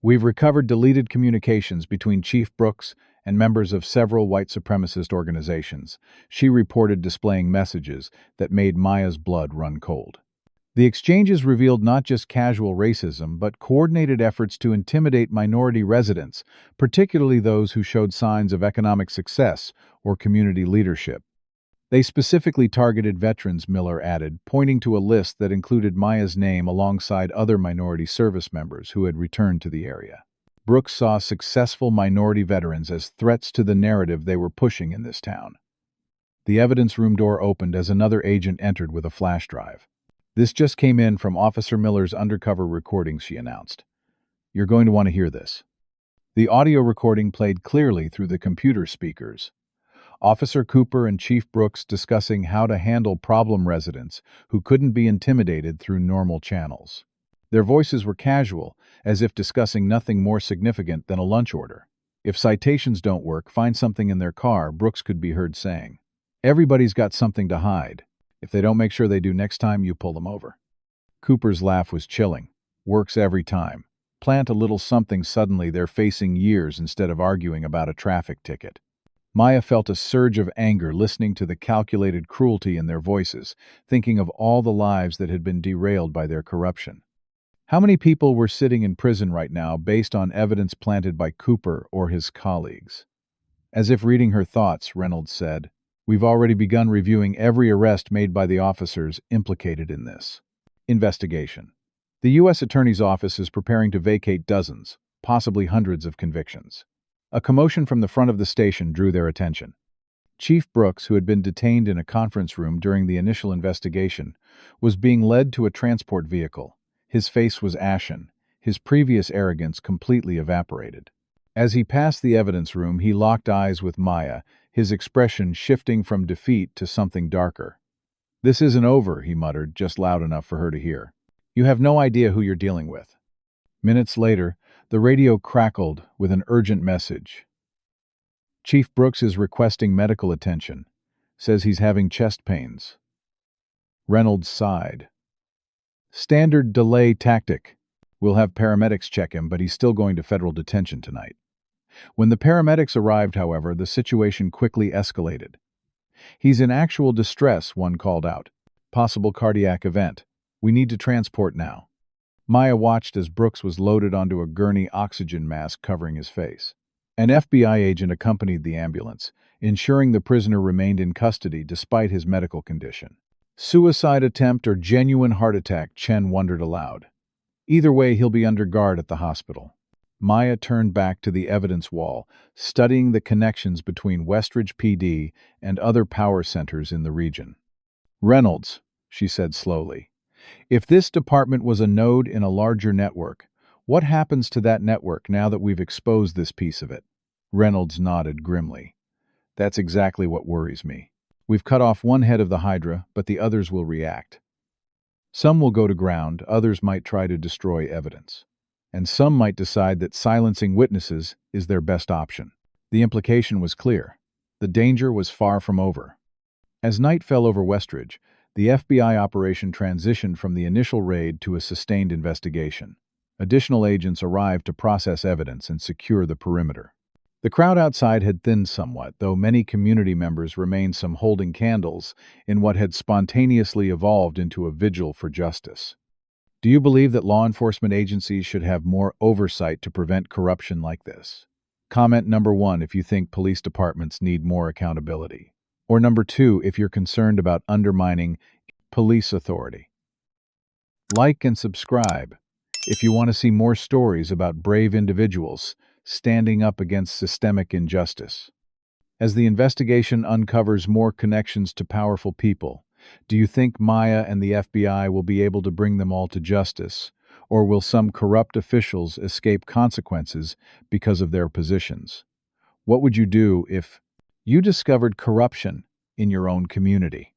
Speaker 1: "We've recovered deleted communications between Chief Brooks and members of several white supremacist organizations," she reported, displaying messages that made Maya's blood run cold. The exchanges revealed not just casual racism, but coordinated efforts to intimidate minority residents, particularly those who showed signs of economic success or community leadership. They specifically targeted veterans, Miller added, pointing to a list that included Maya's name alongside other minority service members who had returned to the area. Brooks saw successful minority veterans as threats to the narrative they were pushing in this town. The evidence room door opened as another agent entered with a flash drive. "This just came in from Officer Miller's undercover recording," she announced. "You're going to want to hear this." The audio recording played clearly through the computer speakers. Officer Cooper and Chief Brooks discussing how to handle problem residents who couldn't be intimidated through normal channels. Their voices were casual, as if discussing nothing more significant than a lunch order. "If citations don't work, find something in their car," Brooks could be heard saying. "Everybody's got something to hide. If they don't make sure they do next time, you pull them over." Cooper's laugh was chilling. "Works every time. Plant a little something, suddenly they're facing years instead of arguing about a traffic ticket." Maya felt a surge of anger listening to the calculated cruelty in their voices, thinking of all the lives that had been derailed by their corruption. How many people were sitting in prison right now based on evidence planted by Cooper or his colleagues? As if reading her thoughts, Reynolds said, "We've already begun reviewing every arrest made by the officers implicated in this investigation. The U.S. Attorney's Office is preparing to vacate dozens, possibly hundreds of convictions." A commotion from the front of the station drew their attention. Chief Brooks, who had been detained in a conference room during the initial investigation, was being led to a transport vehicle. His face was ashen, his previous arrogance completely evaporated. As he passed the evidence room, he locked eyes with Maya, his expression shifting from defeat to something darker. "This isn't over," he muttered, just loud enough for her to hear. "You have no idea who you're dealing with." Minutes later, the radio crackled with an urgent message. "Chief Brooks is requesting medical attention. Says he's having chest pains." Reynolds sighed. "Standard delay tactic. We'll have paramedics check him, but he's still going to federal detention tonight." When the paramedics arrived, however, the situation quickly escalated. "He's in actual distress," one called out. "Possible cardiac event. We need to transport now." Maya watched as Brooks was loaded onto a gurney, oxygen mask covering his face. An FBI agent accompanied the ambulance, ensuring the prisoner remained in custody despite his medical condition. Suicide attempt or genuine heart attack, Chen wondered aloud. Either way, he'll be under guard at the hospital. Maya turned back to the evidence wall, studying the connections between Westridge PD and other power centers in the region. "Reynolds," she said slowly, "if this department was a node in a larger network, what happens to that network now that we've exposed this piece of it?" Reynolds nodded grimly. "That's exactly what worries me. We've cut off one head of the Hydra, but the others will react. Some will go to ground, others might try to destroy evidence. And some might decide that silencing witnesses is their best option." The implication was clear. The danger was far from over. As night fell over Westridge, the FBI operation transitioned from the initial raid to a sustained investigation. Additional agents arrived to process evidence and secure the perimeter. The crowd outside had thinned somewhat, though many community members remained, some holding candles, in what had spontaneously evolved into a vigil for justice. Do you believe that law enforcement agencies should have more oversight to prevent corruption like this? Comment number 1 if you think police departments need more accountability. Or number 2 if you're concerned about undermining police authority. Like and subscribe if you want to see more stories about brave individuals standing up against systemic injustice. As the investigation uncovers more connections to powerful people, do you think Maya and the FBI will be able to bring them all to justice, or will some corrupt officials escape consequences because of their positions? What would you do if you discovered corruption in your own community?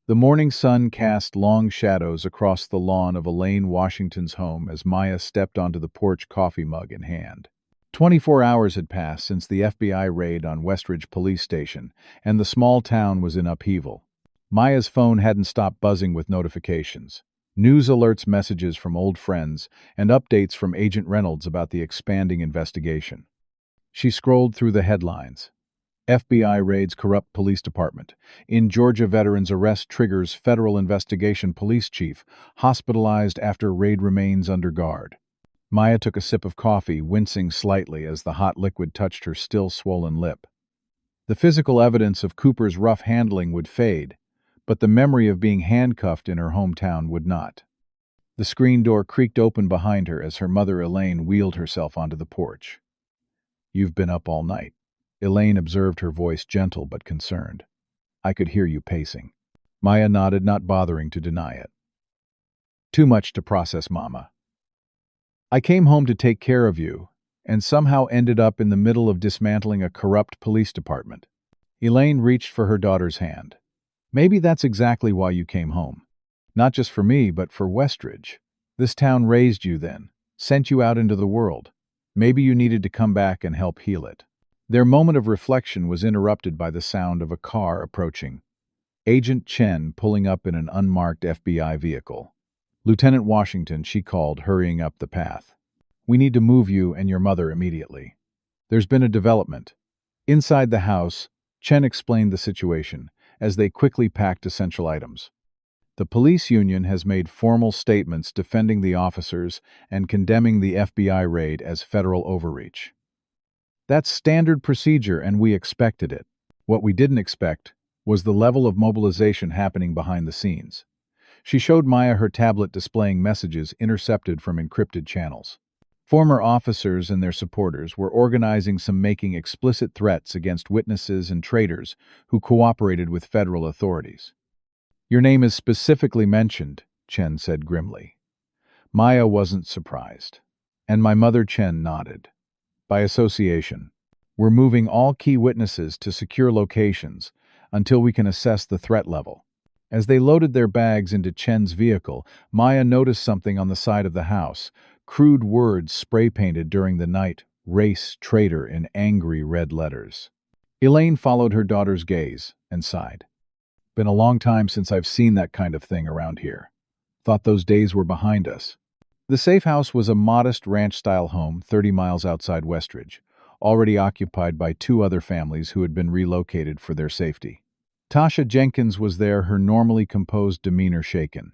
Speaker 1: The morning sun cast long shadows across the lawn of Elaine Washington's home as Maya stepped onto the porch, coffee mug in hand. 24 hours had passed since the FBI raid on Westridge Police Station, and the small town was in upheaval. Maya's phone hadn't stopped buzzing with notifications, news alerts, messages from old friends, and updates from Agent Reynolds about the expanding investigation. She scrolled through the headlines. FBI raids corrupt police department. In Georgia, veterans arrest triggers federal investigation. Police chief hospitalized after raid, remains under guard. Maya took a sip of coffee, wincing slightly as the hot liquid touched her still swollen lip. The physical evidence of Cooper's rough handling would fade, but the memory of being handcuffed in her hometown would not. The screen door creaked open behind her as her mother Elaine wheeled herself onto the porch. "You've been up all night." Elaine observed, her voice gentle but concerned. "I could hear you pacing." Maya nodded, not bothering to deny it. Too much to process, Mama. I came home to take care of you, and somehow ended up in the middle of dismantling a corrupt police department. Elaine reached for her daughter's hand. Maybe that's exactly why you came home. Not just for me, but for Westridge. This town raised you then, sent you out into the world. Maybe you needed to come back and help heal it. Their moment of reflection was interrupted by the sound of a car approaching. Agent Chen pulling up in an unmarked FBI vehicle. Lieutenant Washington, she called, hurrying up the path. We need to move you and your mother immediately. There's been a development. Inside the house, Chen explained the situation as they quickly packed essential items. The police union has made formal statements defending the officers and condemning the FBI raid as federal overreach. That's standard procedure, and we expected it. What we didn't expect was the level of mobilization happening behind the scenes. She showed Maya her tablet displaying messages intercepted from encrypted channels. Former officers and their supporters were organizing some, making explicit threats against witnesses and traitors who cooperated with federal authorities. Your name is specifically mentioned, Chen said grimly. Maya wasn't surprised. And my mother, Chen nodded. By association, we're moving all key witnesses to secure locations until we can assess the threat level. As they loaded their bags into Chen's vehicle, Maya noticed something on the side of the house. Crude words spray-painted during the night, race traitor, in angry red letters. Elaine followed her daughter's gaze and sighed. Been a long time since I've seen that kind of thing around here. Thought those days were behind us. The safe house was a modest ranch-style home 30 miles outside Westridge, already occupied by 2 other families who had been relocated for their safety. Tasha Jenkins was there, her normally composed demeanor shaken.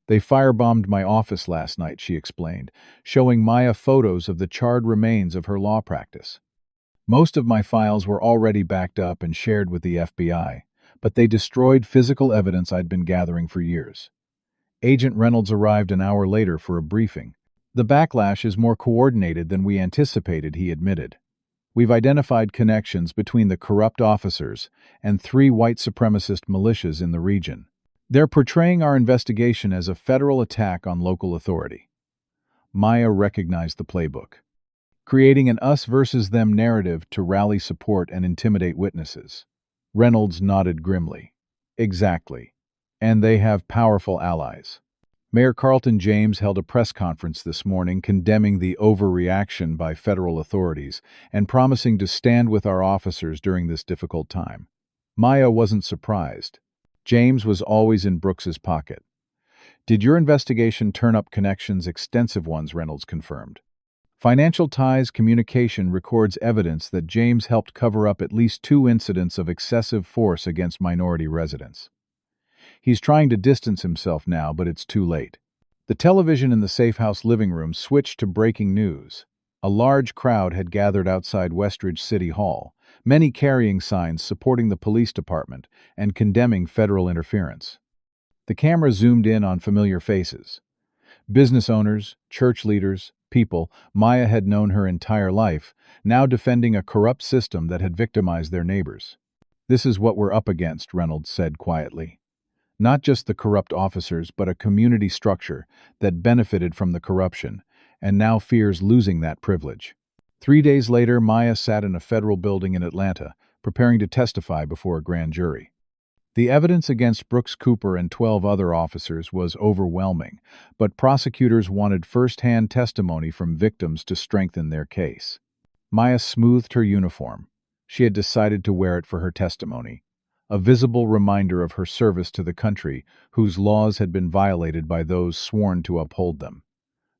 Speaker 1: They firebombed my office last night, she explained, showing Maya photos of the charred remains of her law practice. Most of my files were already backed up and shared with the FBI, but they destroyed physical evidence I'd been gathering for years. Agent Reynolds arrived an hour later for a briefing. The backlash is more coordinated than we anticipated, he admitted. We've identified connections between the corrupt officers and 3 white supremacist militias in the region. They're portraying our investigation as a federal attack on local authority. Maya recognized the playbook, creating an us versus them narrative to rally support and intimidate witnesses. Reynolds nodded grimly. Exactly. And they have powerful allies. Mayor Carlton James held a press conference this morning condemning the overreaction by federal authorities and promising to stand with our officers during this difficult time. Maya wasn't surprised. James was always in Brooks's pocket. Did your investigation turn up connections? Extensive ones, Reynolds confirmed. Financial Ties Communication records evidence that James helped cover up at least 2 incidents of excessive force against minority residents. He's trying to distance himself now, but it's too late. The television in the safe house living room switched to breaking news. A large crowd had gathered outside Westridge City Hall, many carrying signs supporting the police department and condemning federal interference. The camera zoomed in on familiar faces. Business owners, church leaders, people Maya had known her entire life, now defending a corrupt system that had victimized their neighbors. This is what we're up against, Reynolds said quietly. Not just the corrupt officers, but a community structure that benefited from the corruption and now fears losing that privilege. 3 days later, Maya sat in a federal building in Atlanta, preparing to testify before a grand jury. The evidence against Brooks Cooper and 12 other officers was overwhelming, but prosecutors wanted first-hand testimony from victims to strengthen their case. Maya smoothed her uniform. She had decided to wear it for her testimony, a visible reminder of her service to the country whose laws had been violated by those sworn to uphold them.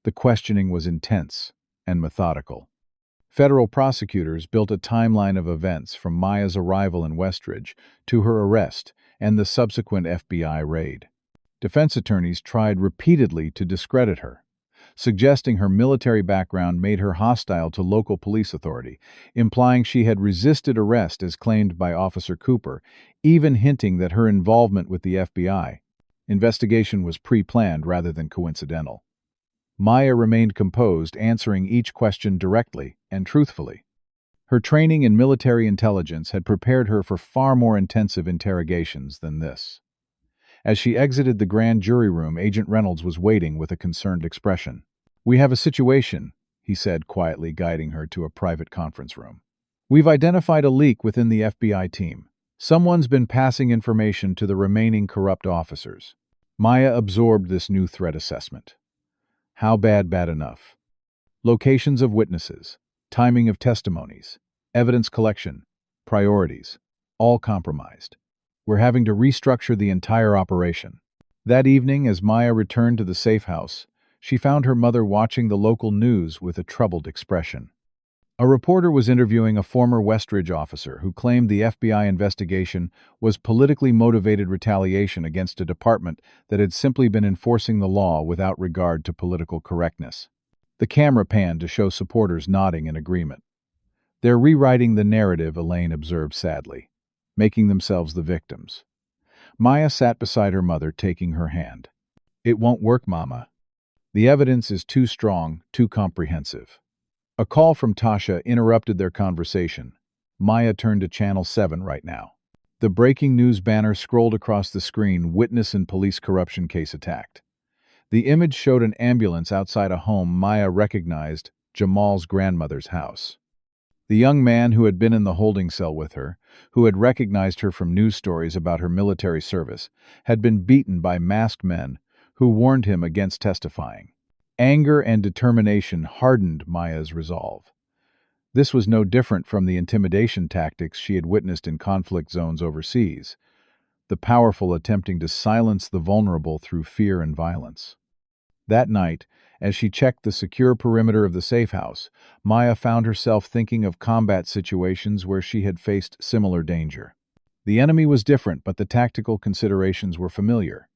Speaker 1: The questioning was intense and methodical. Federal prosecutors built a timeline of events from Maya's arrival in Westridge to her arrest and the subsequent FBI raid. Defense attorneys tried repeatedly to discredit her, suggesting her military background made her hostile to local police authority, implying she had resisted arrest as claimed by Officer Cooper, even hinting that her involvement with the FBI investigation was pre-planned rather than coincidental. Maya remained composed, answering each question directly and truthfully. Her training in military intelligence had prepared her for far more intensive interrogations than this. As she exited the grand jury room, Agent Reynolds was waiting with a concerned expression. "We have a situation," he said, quietly guiding her to a private conference room. "We've identified a leak within the FBI team. Someone's been passing information to the remaining corrupt officers." Maya absorbed this new threat assessment. How bad enough? Locations of witnesses, timing of testimonies, evidence collection, priorities, all compromised. We're having to restructure the entire operation. That evening, as Maya returned to the safe house, she found her mother watching the local news with a troubled expression. A reporter was interviewing a former Westridge officer who claimed the FBI investigation was politically motivated retaliation against a department that had simply been enforcing the law without regard to political correctness. The camera panned to show supporters nodding in agreement. "They're rewriting the narrative," Elaine observed sadly, "making themselves the victims." Maya sat beside her mother, taking her hand. "It won't work, Mama. The evidence is too strong, too comprehensive." A call from Tasha interrupted their conversation. Maya turned to Channel 7 right now. The breaking news banner scrolled across the screen: "Witness in police corruption case attacked." The image showed an ambulance outside a home Maya recognized, Jamal's grandmother's house. The young man who had been in the holding cell with her, who had recognized her from news stories about her military service, had been beaten by masked men who warned him against testifying. Anger and determination hardened Maya's resolve. This was no different from the intimidation tactics she had witnessed in conflict zones overseas, the powerful attempting to silence the vulnerable through fear and violence. That night, as she checked the secure perimeter of the safe house, Maya found herself thinking of combat situations where she had faced similar danger. The enemy was different, but the tactical considerations were familiar.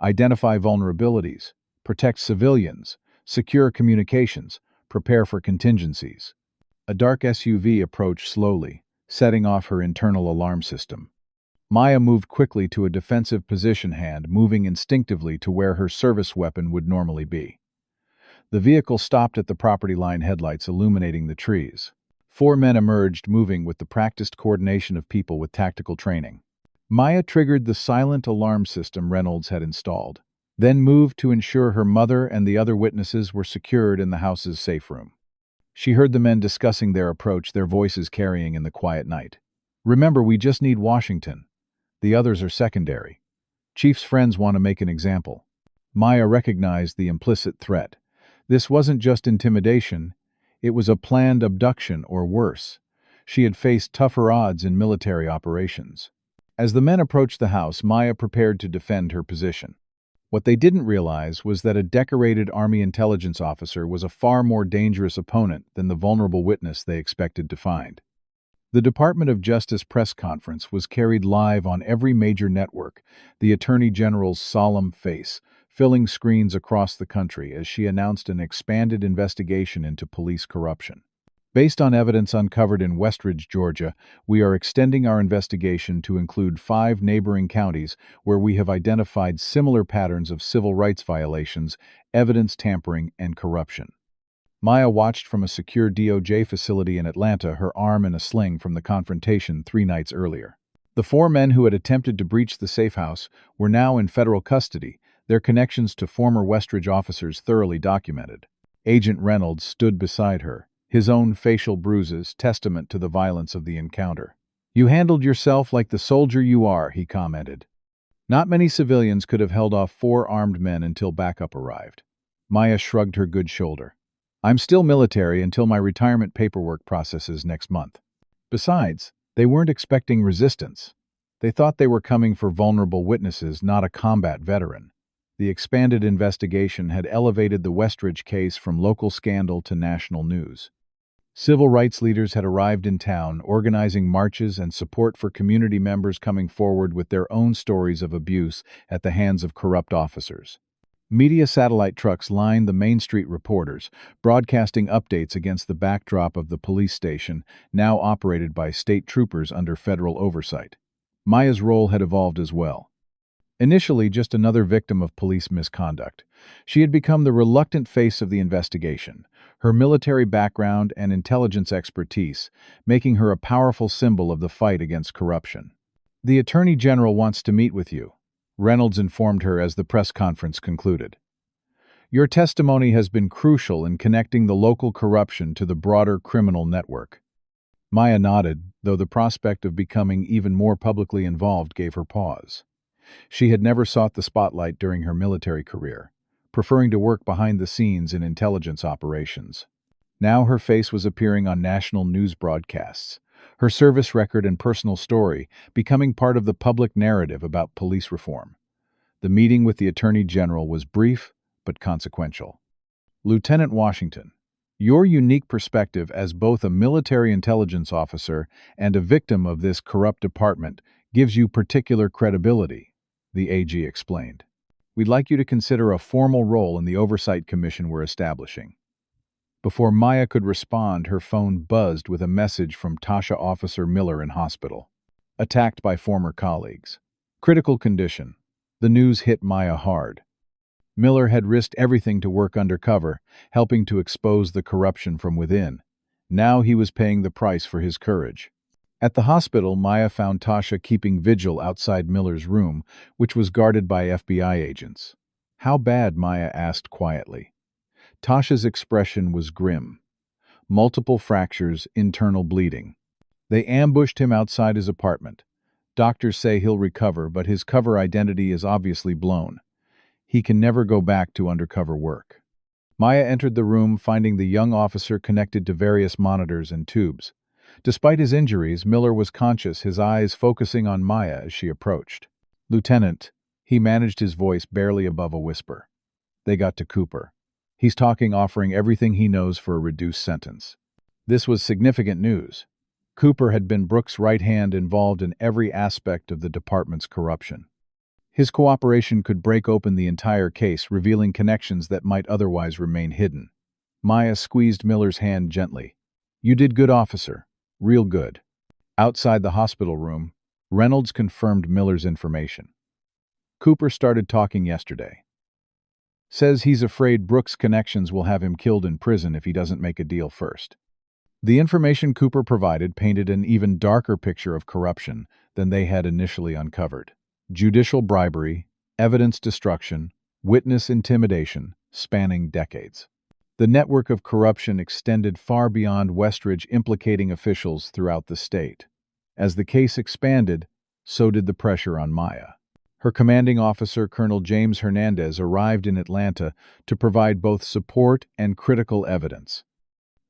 Speaker 1: Identify vulnerabilities, protect civilians, secure communications, prepare for contingencies. A dark SUV approached slowly, setting off her internal alarm system. Maya moved quickly to a defensive position, moving instinctively to where her service weapon would normally be. The vehicle stopped at the property line, headlights illuminating the trees. 4 men emerged, moving with the practiced coordination of people with tactical training. Maya triggered the silent alarm system Reynolds had installed, then moved to ensure her mother and the other witnesses were secured in the house's safe room. She heard the men discussing their approach, their voices carrying in the quiet night. "Remember, we just need Washington. The others are secondary. Chief's friends want to make an example." Maya recognized the implicit threat. This wasn't just intimidation, it was a planned abduction, or worse. She had faced tougher odds in military operations. As the men approached the house, Maya prepared to defend her position. What they didn't realize was that a decorated Army intelligence officer was a far more dangerous opponent than the vulnerable witness they expected to find. The Department of Justice press conference was carried live on every major network, the Attorney General's solemn face filling screens across the country as she announced an expanded investigation into police corruption. Based on evidence uncovered in Westridge, Georgia, we are extending our investigation to include 5 neighboring counties where we have identified similar patterns of civil rights violations, evidence tampering, and corruption. Maya watched from a secure DOJ facility in Atlanta, her arm in a sling from the confrontation 3 nights earlier. The 4 men who had attempted to breach the safe house were now in federal custody, their connections to former Westridge officers thoroughly documented. Agent Reynolds stood beside her, his own facial bruises testament to the violence of the encounter. "You handled yourself like the soldier you are," he commented. Not many civilians could have held off 4 armed men until backup arrived. Maya shrugged her good shoulder. "I'm still military until my retirement paperwork processes next month." Besides, they weren't expecting resistance. They thought they were coming for vulnerable witnesses, not a combat veteran. The expanded investigation had elevated the Westridge case from local scandal to national news. Civil rights leaders had arrived in town, organizing marches and support for community members coming forward with their own stories of abuse at the hands of corrupt officers. Media satellite trucks lined the Main Street reporters, broadcasting updates against the backdrop of the police station, now operated by state troopers under federal oversight. Maya's role had evolved as well. Initially just another victim of police misconduct, she had become the reluctant face of the investigation, her military background and intelligence expertise making her a powerful symbol of the fight against corruption. "The Attorney General wants to meet with you," Reynolds informed her as the press conference concluded. Your testimony has been crucial in connecting the local corruption to the broader criminal network. Maya nodded, though the prospect of becoming even more publicly involved gave her pause. She had never sought the spotlight during her military career, preferring to work behind the scenes in intelligence operations. Now her face was appearing on national news broadcasts, her service record and personal story becoming part of the public narrative about police reform. The meeting with the Attorney General was brief but consequential. Lieutenant Washington, your unique perspective as both a military intelligence officer and a victim of this corrupt department gives you particular credibility, the AG explained. We'd like you to consider a formal role in the oversight commission we're establishing. Before Maya could respond, her phone buzzed with a message from Tasha Officer Miller in hospital. Attacked by former colleagues. Critical condition. The news hit Maya hard. Miller had risked everything to work undercover, helping to expose the corruption from within. Now he was paying the price for his courage. At the hospital, Maya found Tasha keeping vigil outside Miller's room, which was guarded by FBI agents. How bad? Maya asked quietly. Tasha's expression was grim. Multiple fractures, internal bleeding. They ambushed him outside his apartment. Doctors say he'll recover, but his cover identity is obviously blown. He can never go back to undercover work. Maya entered the room, finding the young officer connected to various monitors and tubes. Despite his injuries, Miller was conscious, his eyes focusing on Maya as she approached. Lieutenant, he managed his voice barely above a whisper. They got to Cooper. He's talking, offering everything he knows for a reduced sentence. This was significant news. Cooper had been Brooks' right hand, involved in every aspect of the department's corruption. His cooperation could break open the entire case, revealing connections that might otherwise remain hidden. Maya squeezed Miller's hand gently. You did good, officer. Real good. Outside the hospital room, Reynolds confirmed Miller's information. Cooper started talking yesterday. Says he's afraid Brooks' connections will have him killed in prison if he doesn't make a deal first. The information Cooper provided painted an even darker picture of corruption than they had initially uncovered. Judicial bribery, evidence destruction, witness intimidation, spanning decades. The network of corruption extended far beyond Westridge, implicating officials throughout the state. As the case expanded, so did the pressure on Maya. Her commanding officer, Colonel James Hernandez, arrived in Atlanta to provide both support and critical evidence.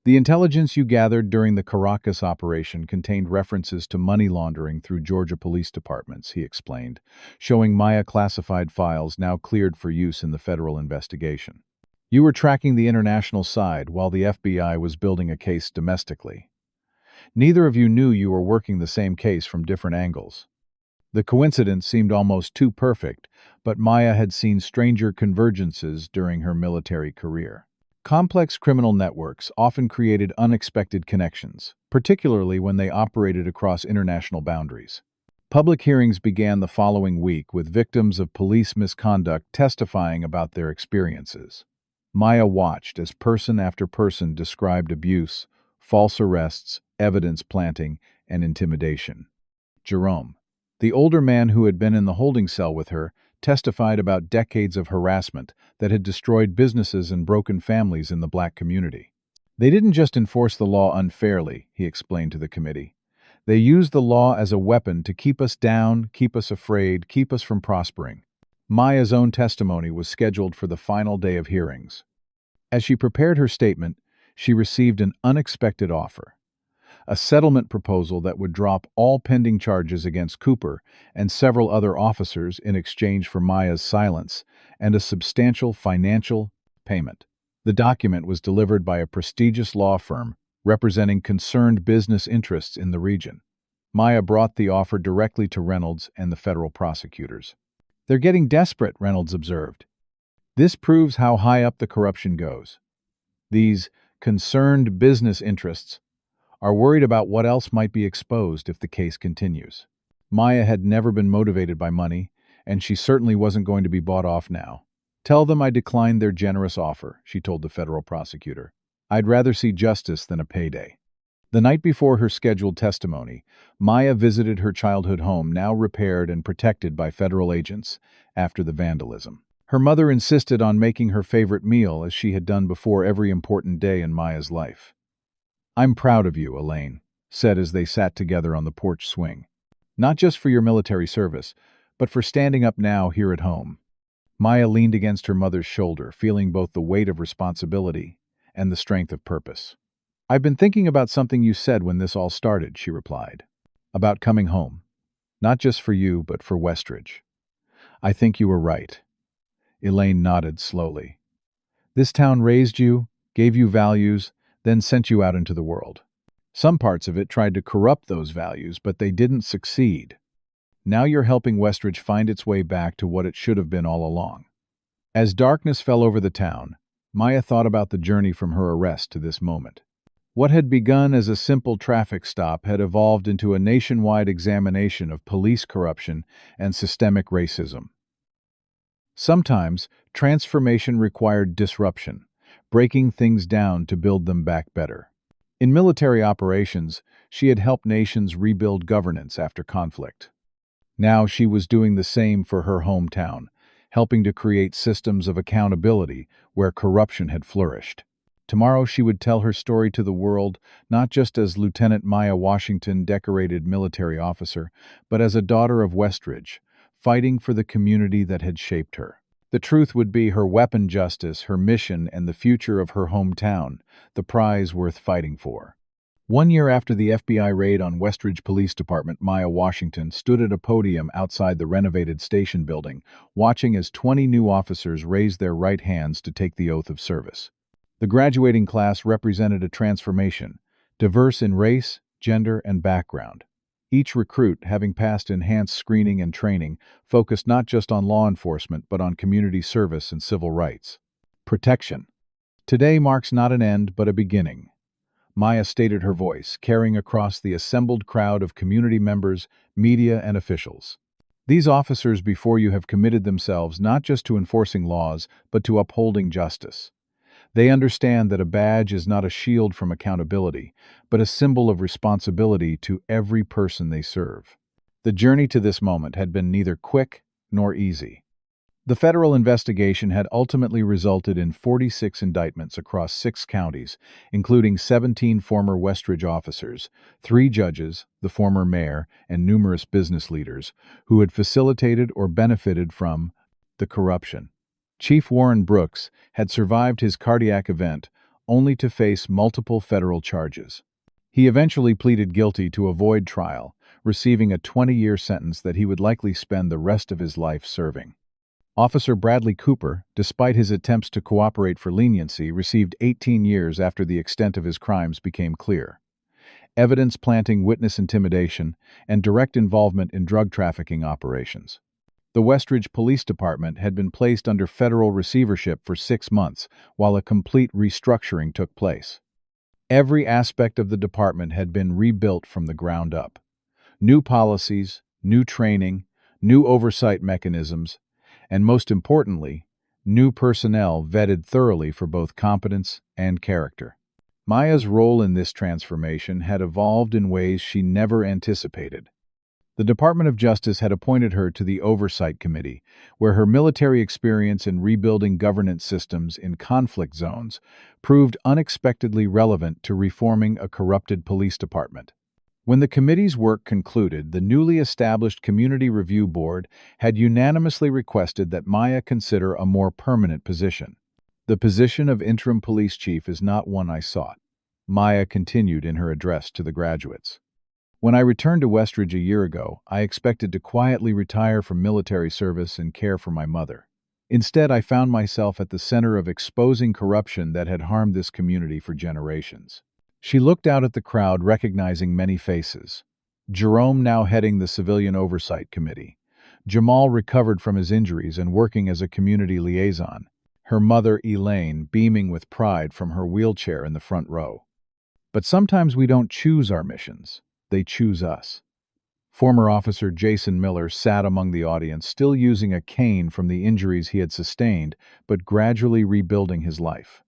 Speaker 1: The intelligence you gathered during the Caracas operation contained references to money laundering through Georgia police departments, he explained, showing Maya classified files now cleared for use in the federal investigation. You were tracking the international side while the FBI was building a case domestically. Neither of you knew you were working the same case from different angles. The coincidence seemed almost too perfect, but Maya had seen stranger convergences during her military career. Complex criminal networks often created unexpected connections, particularly when they operated across international boundaries. Public hearings began the following week with victims of police misconduct testifying about their experiences. Maya watched as person after person described abuse, false arrests, evidence planting, and intimidation. Jerome, the older man who had been in the holding cell with her, testified about decades of harassment that had destroyed businesses and broken families in the black community. They didn't just enforce the law unfairly, he explained to the committee. They used the law as a weapon to keep us down, keep us afraid, keep us from prospering. Maya's own testimony was scheduled for the final day of hearings. As she prepared her statement, she received an unexpected offer. A settlement proposal that would drop all pending charges against Cooper and several other officers in exchange for Maya's silence and a substantial financial payment. The document was delivered by a prestigious law firm representing concerned business interests in the region. Maya brought the offer directly to Reynolds and the federal prosecutors. They're getting desperate, Reynolds observed. This proves how high up the corruption goes. These concerned business interests are worried about what else might be exposed if the case continues. Maya had never been motivated by money, and she certainly wasn't going to be bought off now. Tell them I declined their generous offer, she told the federal prosecutor. I'd rather see justice than a payday. The night before her scheduled testimony, Maya visited her childhood home, now repaired and protected by federal agents after the vandalism. Her mother insisted on making her favorite meal, as she had done before every important day in Maya's life. "I'm proud of you," Elaine said as they sat together on the porch swing. "Not just for your military service, but for standing up now here at home." Maya leaned against her mother's shoulder, feeling both the weight of responsibility and the strength of purpose. "I've been thinking about something you said when this all started," she replied. "About coming home. Not just for you, but for Westridge." "I think you were right." Elaine nodded slowly. "This town raised you, gave you values, then sent you out into the world. Some parts of it tried to corrupt those values, but they didn't succeed. Now you're helping Westridge find its way back to what it should have been all along." As darkness fell over the town, Maya thought about the journey from her arrest to this moment. What had begun as a simple traffic stop had evolved into a nationwide examination of police corruption and systemic racism. Sometimes, transformation required disruption, breaking things down to build them back better. In military operations, she had helped nations rebuild governance after conflict. Now she was doing the same for her hometown, helping to create systems of accountability where corruption had flourished. Tomorrow she would tell her story to the world, not just as Lieutenant Maya Washington, decorated military officer, but as a daughter of Westridge, fighting for the community that had shaped her. The truth would be her weapon: justice, her mission, and the future of her hometown, the prize worth fighting for. 1 year after the FBI raid on Westridge Police Department, Maya Washington stood at a podium outside the renovated station building, watching as 20 new officers raised their right hands to take the oath of service. The graduating class represented a transformation, diverse in race, gender, and background. Each recruit, having passed enhanced screening and training, focused not just on law enforcement but on community service and civil rights. Protection. Today marks not an end but a beginning. Maya stated, her voice carrying across the assembled crowd of community members, media, and officials. These officers before you have committed themselves not just to enforcing laws, but to upholding justice. They understand that a badge is not a shield from accountability, but a symbol of responsibility to every person they serve. The journey to this moment had been neither quick nor easy. The federal investigation had ultimately resulted in 46 indictments across 6 counties, including 17 former Westridge officers, 3 judges, the former mayor, and numerous business leaders who had facilitated or benefited from the corruption. Chief Warren Brooks had survived his cardiac event only to face multiple federal charges. He eventually pleaded guilty to avoid trial, receiving a 20-year sentence that he would likely spend the rest of his life serving. Officer Bradley Cooper, despite his attempts to cooperate for leniency, received 18 years after the extent of his crimes became clear. Evidence planting, witness intimidation, and direct involvement in drug trafficking operations. The Westridge Police Department had been placed under federal receivership for 6 months, while a complete restructuring took place. Every aspect of the department had been rebuilt from the ground up. New policies, new training, new oversight mechanisms, and most importantly, new personnel vetted thoroughly for both competence and character. Maya's role in this transformation had evolved in ways she never anticipated. The Department of Justice had appointed her to the Oversight Committee, where her military experience in rebuilding governance systems in conflict zones proved unexpectedly relevant to reforming a corrupted police department. When the committee's work concluded, the newly established Community Review Board had unanimously requested that Maya consider a more permanent position. "The position of interim police chief is not one I sought," Maya continued in her address to the graduates. "When I returned to Westridge a year ago, I expected to quietly retire from military service and care for my mother. Instead, I found myself at the center of exposing corruption that had harmed this community for generations." She looked out at the crowd, recognizing many faces. Jerome, now heading the Civilian Oversight Committee. Jamal, recovered from his injuries and working as a community liaison. Her mother, Elaine, beaming with pride from her wheelchair in the front row. But sometimes we don't choose our missions. They choose us. Former officer Jason Miller sat among the audience, still using a cane from the injuries he had sustained, but gradually rebuilding his life.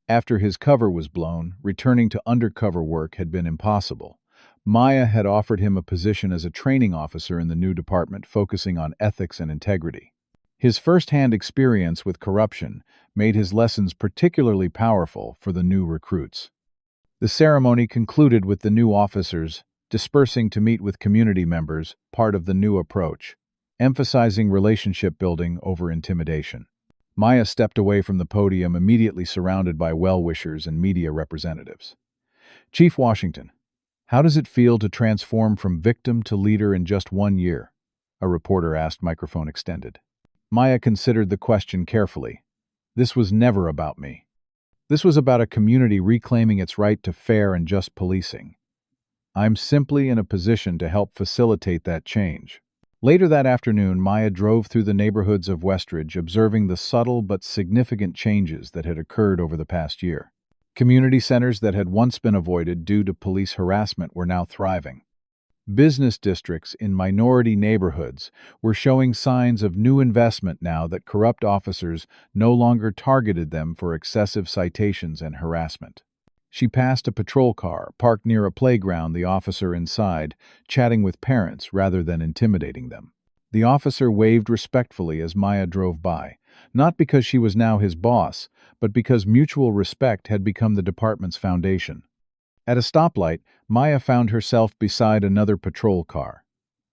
Speaker 1: After his cover was blown, returning to undercover work had been impossible. Maya had offered him a position as a training officer in the new department focusing on ethics and integrity. His first-hand experience with corruption made his lessons particularly powerful for the new recruits. The ceremony concluded with the new officers dispersing to meet with community members, part of the new approach, emphasizing relationship building over intimidation. Maya stepped away from the podium, immediately surrounded by well-wishers and media representatives. Chief Washington, how does it feel to transform from victim to leader in just 1 year? A reporter asked, microphone extended. Maya considered the question carefully. This was never about me. This was about a community reclaiming its right to fair and just policing. I'm simply in a position to help facilitate that change. Later that afternoon, Maya drove through the neighborhoods of Westridge, observing the subtle but significant changes that had occurred over the past year. Community centers that had once been avoided due to police harassment were now thriving. Business districts in minority neighborhoods were showing signs of new investment now that corrupt officers no longer targeted them for excessive citations and harassment. She passed a patrol car parked near a playground, the officer inside, chatting with parents rather than intimidating them. The officer waved respectfully as Maya drove by, not because she was now his boss, but because mutual respect had become the department's foundation. At a stoplight, Maya found herself beside another patrol car.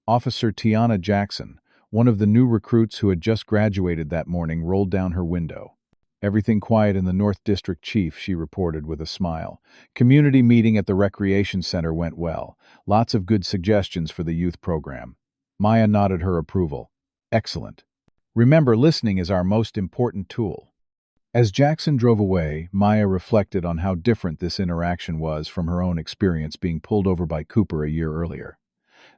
Speaker 1: Officer Tiana Jackson, one of the new recruits who had just graduated that morning, rolled down her window. Everything quiet in the North District, Chief, she reported with a smile. Community meeting at the recreation center went well. Lots of good suggestions for the youth program. Maya nodded her approval. Excellent. Remember, listening is our most important tool. As Jackson drove away, Maya reflected on how different this interaction was from her own experience being pulled over by Cooper a year earlier.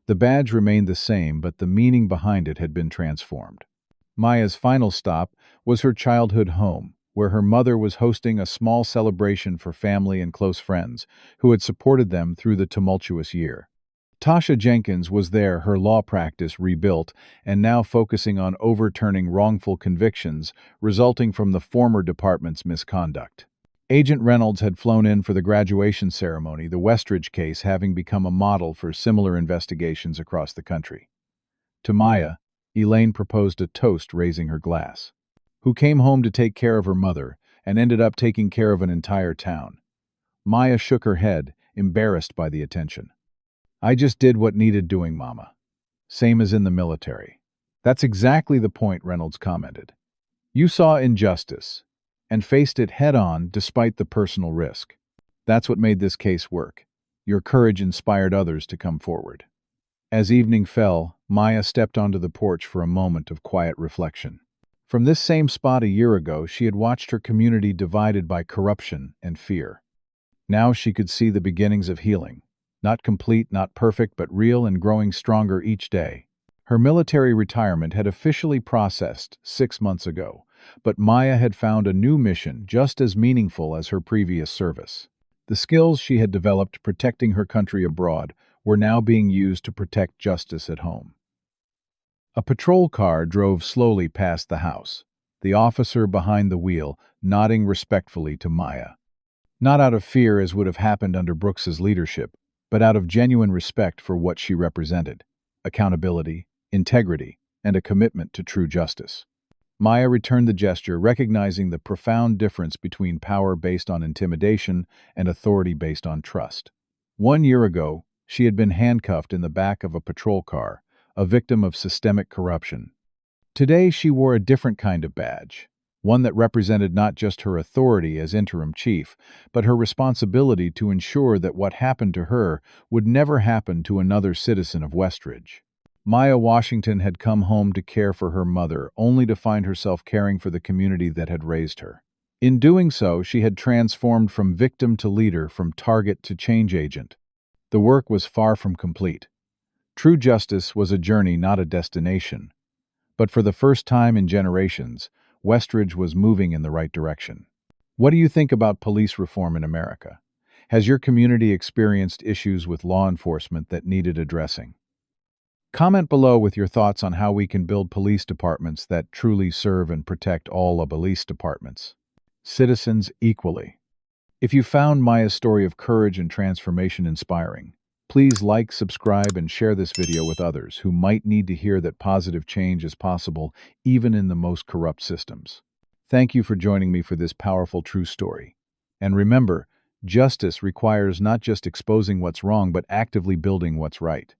Speaker 1: The badge remained the same, but the meaning behind it had been transformed. Maya's final stop was her childhood home, where her mother was hosting a small celebration for family and close friends who had supported them through the tumultuous year. Tasha Jenkins was there, her law practice rebuilt, and now focusing on overturning wrongful convictions resulting from the former department's misconduct. Agent Reynolds had flown in for the graduation ceremony, the Westridge case having become a model for similar investigations across the country. To Maya, Elaine proposed a toast, raising her glass. Who came home to take care of her mother and ended up taking care of an entire town. Maya shook her head, embarrassed by the attention. I just did what needed doing, Mama. Same as in the military. That's exactly the point, Reynolds commented. You saw injustice and faced it head-on despite the personal risk. That's what made this case work. Your courage inspired others to come forward. As evening fell, Maya stepped onto the porch for a moment of quiet reflection. From this same spot a year ago, she had watched her community divided by corruption and fear. Now she could see the beginnings of healing. Not complete, not perfect, but real and growing stronger each day. Her military retirement had officially processed 6 months ago, but Maya had found a new mission just as meaningful as her previous service. The skills she had developed protecting her country abroad were now being used to protect justice at home. A patrol car drove slowly past the house, the officer behind the wheel nodding respectfully to Maya. Not out of fear, as would have happened under Brooks's leadership, but out of genuine respect for what she represented: accountability, integrity, and a commitment to true justice. Maya returned the gesture, recognizing the profound difference between power based on intimidation and authority based on trust. 1 year ago, she had been handcuffed in the back of a patrol car, a victim of systemic corruption. Today, she wore a different kind of badge, one that represented not just her authority as interim chief, but her responsibility to ensure that what happened to her would never happen to another citizen of Westridge. Maya Washington had come home to care for her mother, only to find herself caring for the community that had raised her. In doing so, she had transformed from victim to leader, from target to change agent. The work was far from complete. True justice was a journey, not a destination. But for the first time in generations, Westridge was moving in the right direction. What do you think about police reform in America? Has your community experienced issues with law enforcement that needed addressing? Comment below with your thoughts on how we can build police departments that truly serve and protect all of police departments. Citizens equally. If you found Maya's story of courage and transformation inspiring, please like, subscribe, and share this video with others who might need to hear that positive change is possible even in the most corrupt systems. Thank you for joining me for this powerful true story. And remember, justice requires not just exposing what's wrong, but actively building what's right.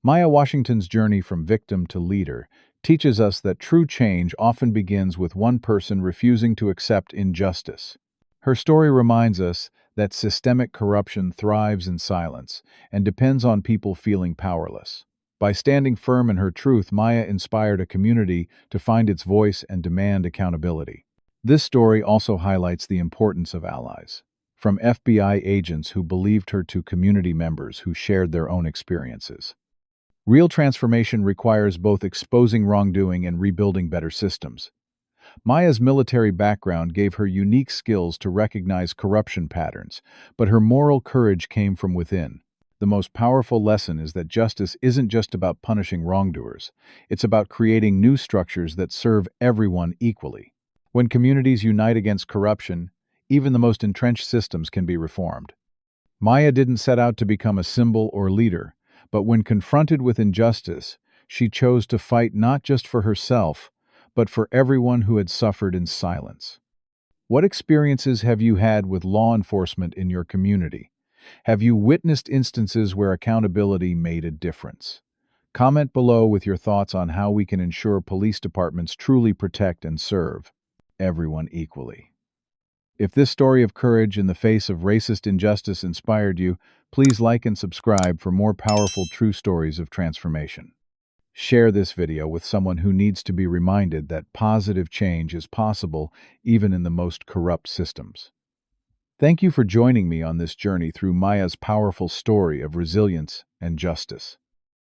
Speaker 1: Maya Washington's journey from victim to leader teaches us that true change often begins with one person refusing to accept injustice. Her story reminds us that systemic corruption thrives in silence and depends on people feeling powerless. By standing firm in her truth, Maya inspired a community to find its voice and demand accountability. This story also highlights the importance of allies, from FBI agents who believed her to community members who shared their own experiences. Real transformation requires both exposing wrongdoing and rebuilding better systems. Maya's military background gave her unique skills to recognize corruption patterns, but her moral courage came from within. The most powerful lesson is that justice isn't just about punishing wrongdoers. It's about creating new structures that serve everyone equally. When communities unite against corruption, even the most entrenched systems can be reformed. Maya didn't set out to become a symbol or leader, but when confronted with injustice, she chose to fight not just for herself, but for everyone who had suffered in silence. What experiences have you had with law enforcement in your community? Have you witnessed instances where accountability made a difference? Comment below with your thoughts on how we can ensure police departments truly protect and serve everyone equally. If this story of courage in the face of racist injustice inspired you, please like and subscribe for more powerful true stories of transformation. Share this video with someone who needs to be reminded that positive change is possible even in the most corrupt systems. Thank you for joining me on this journey through Maya's powerful story of resilience and justice.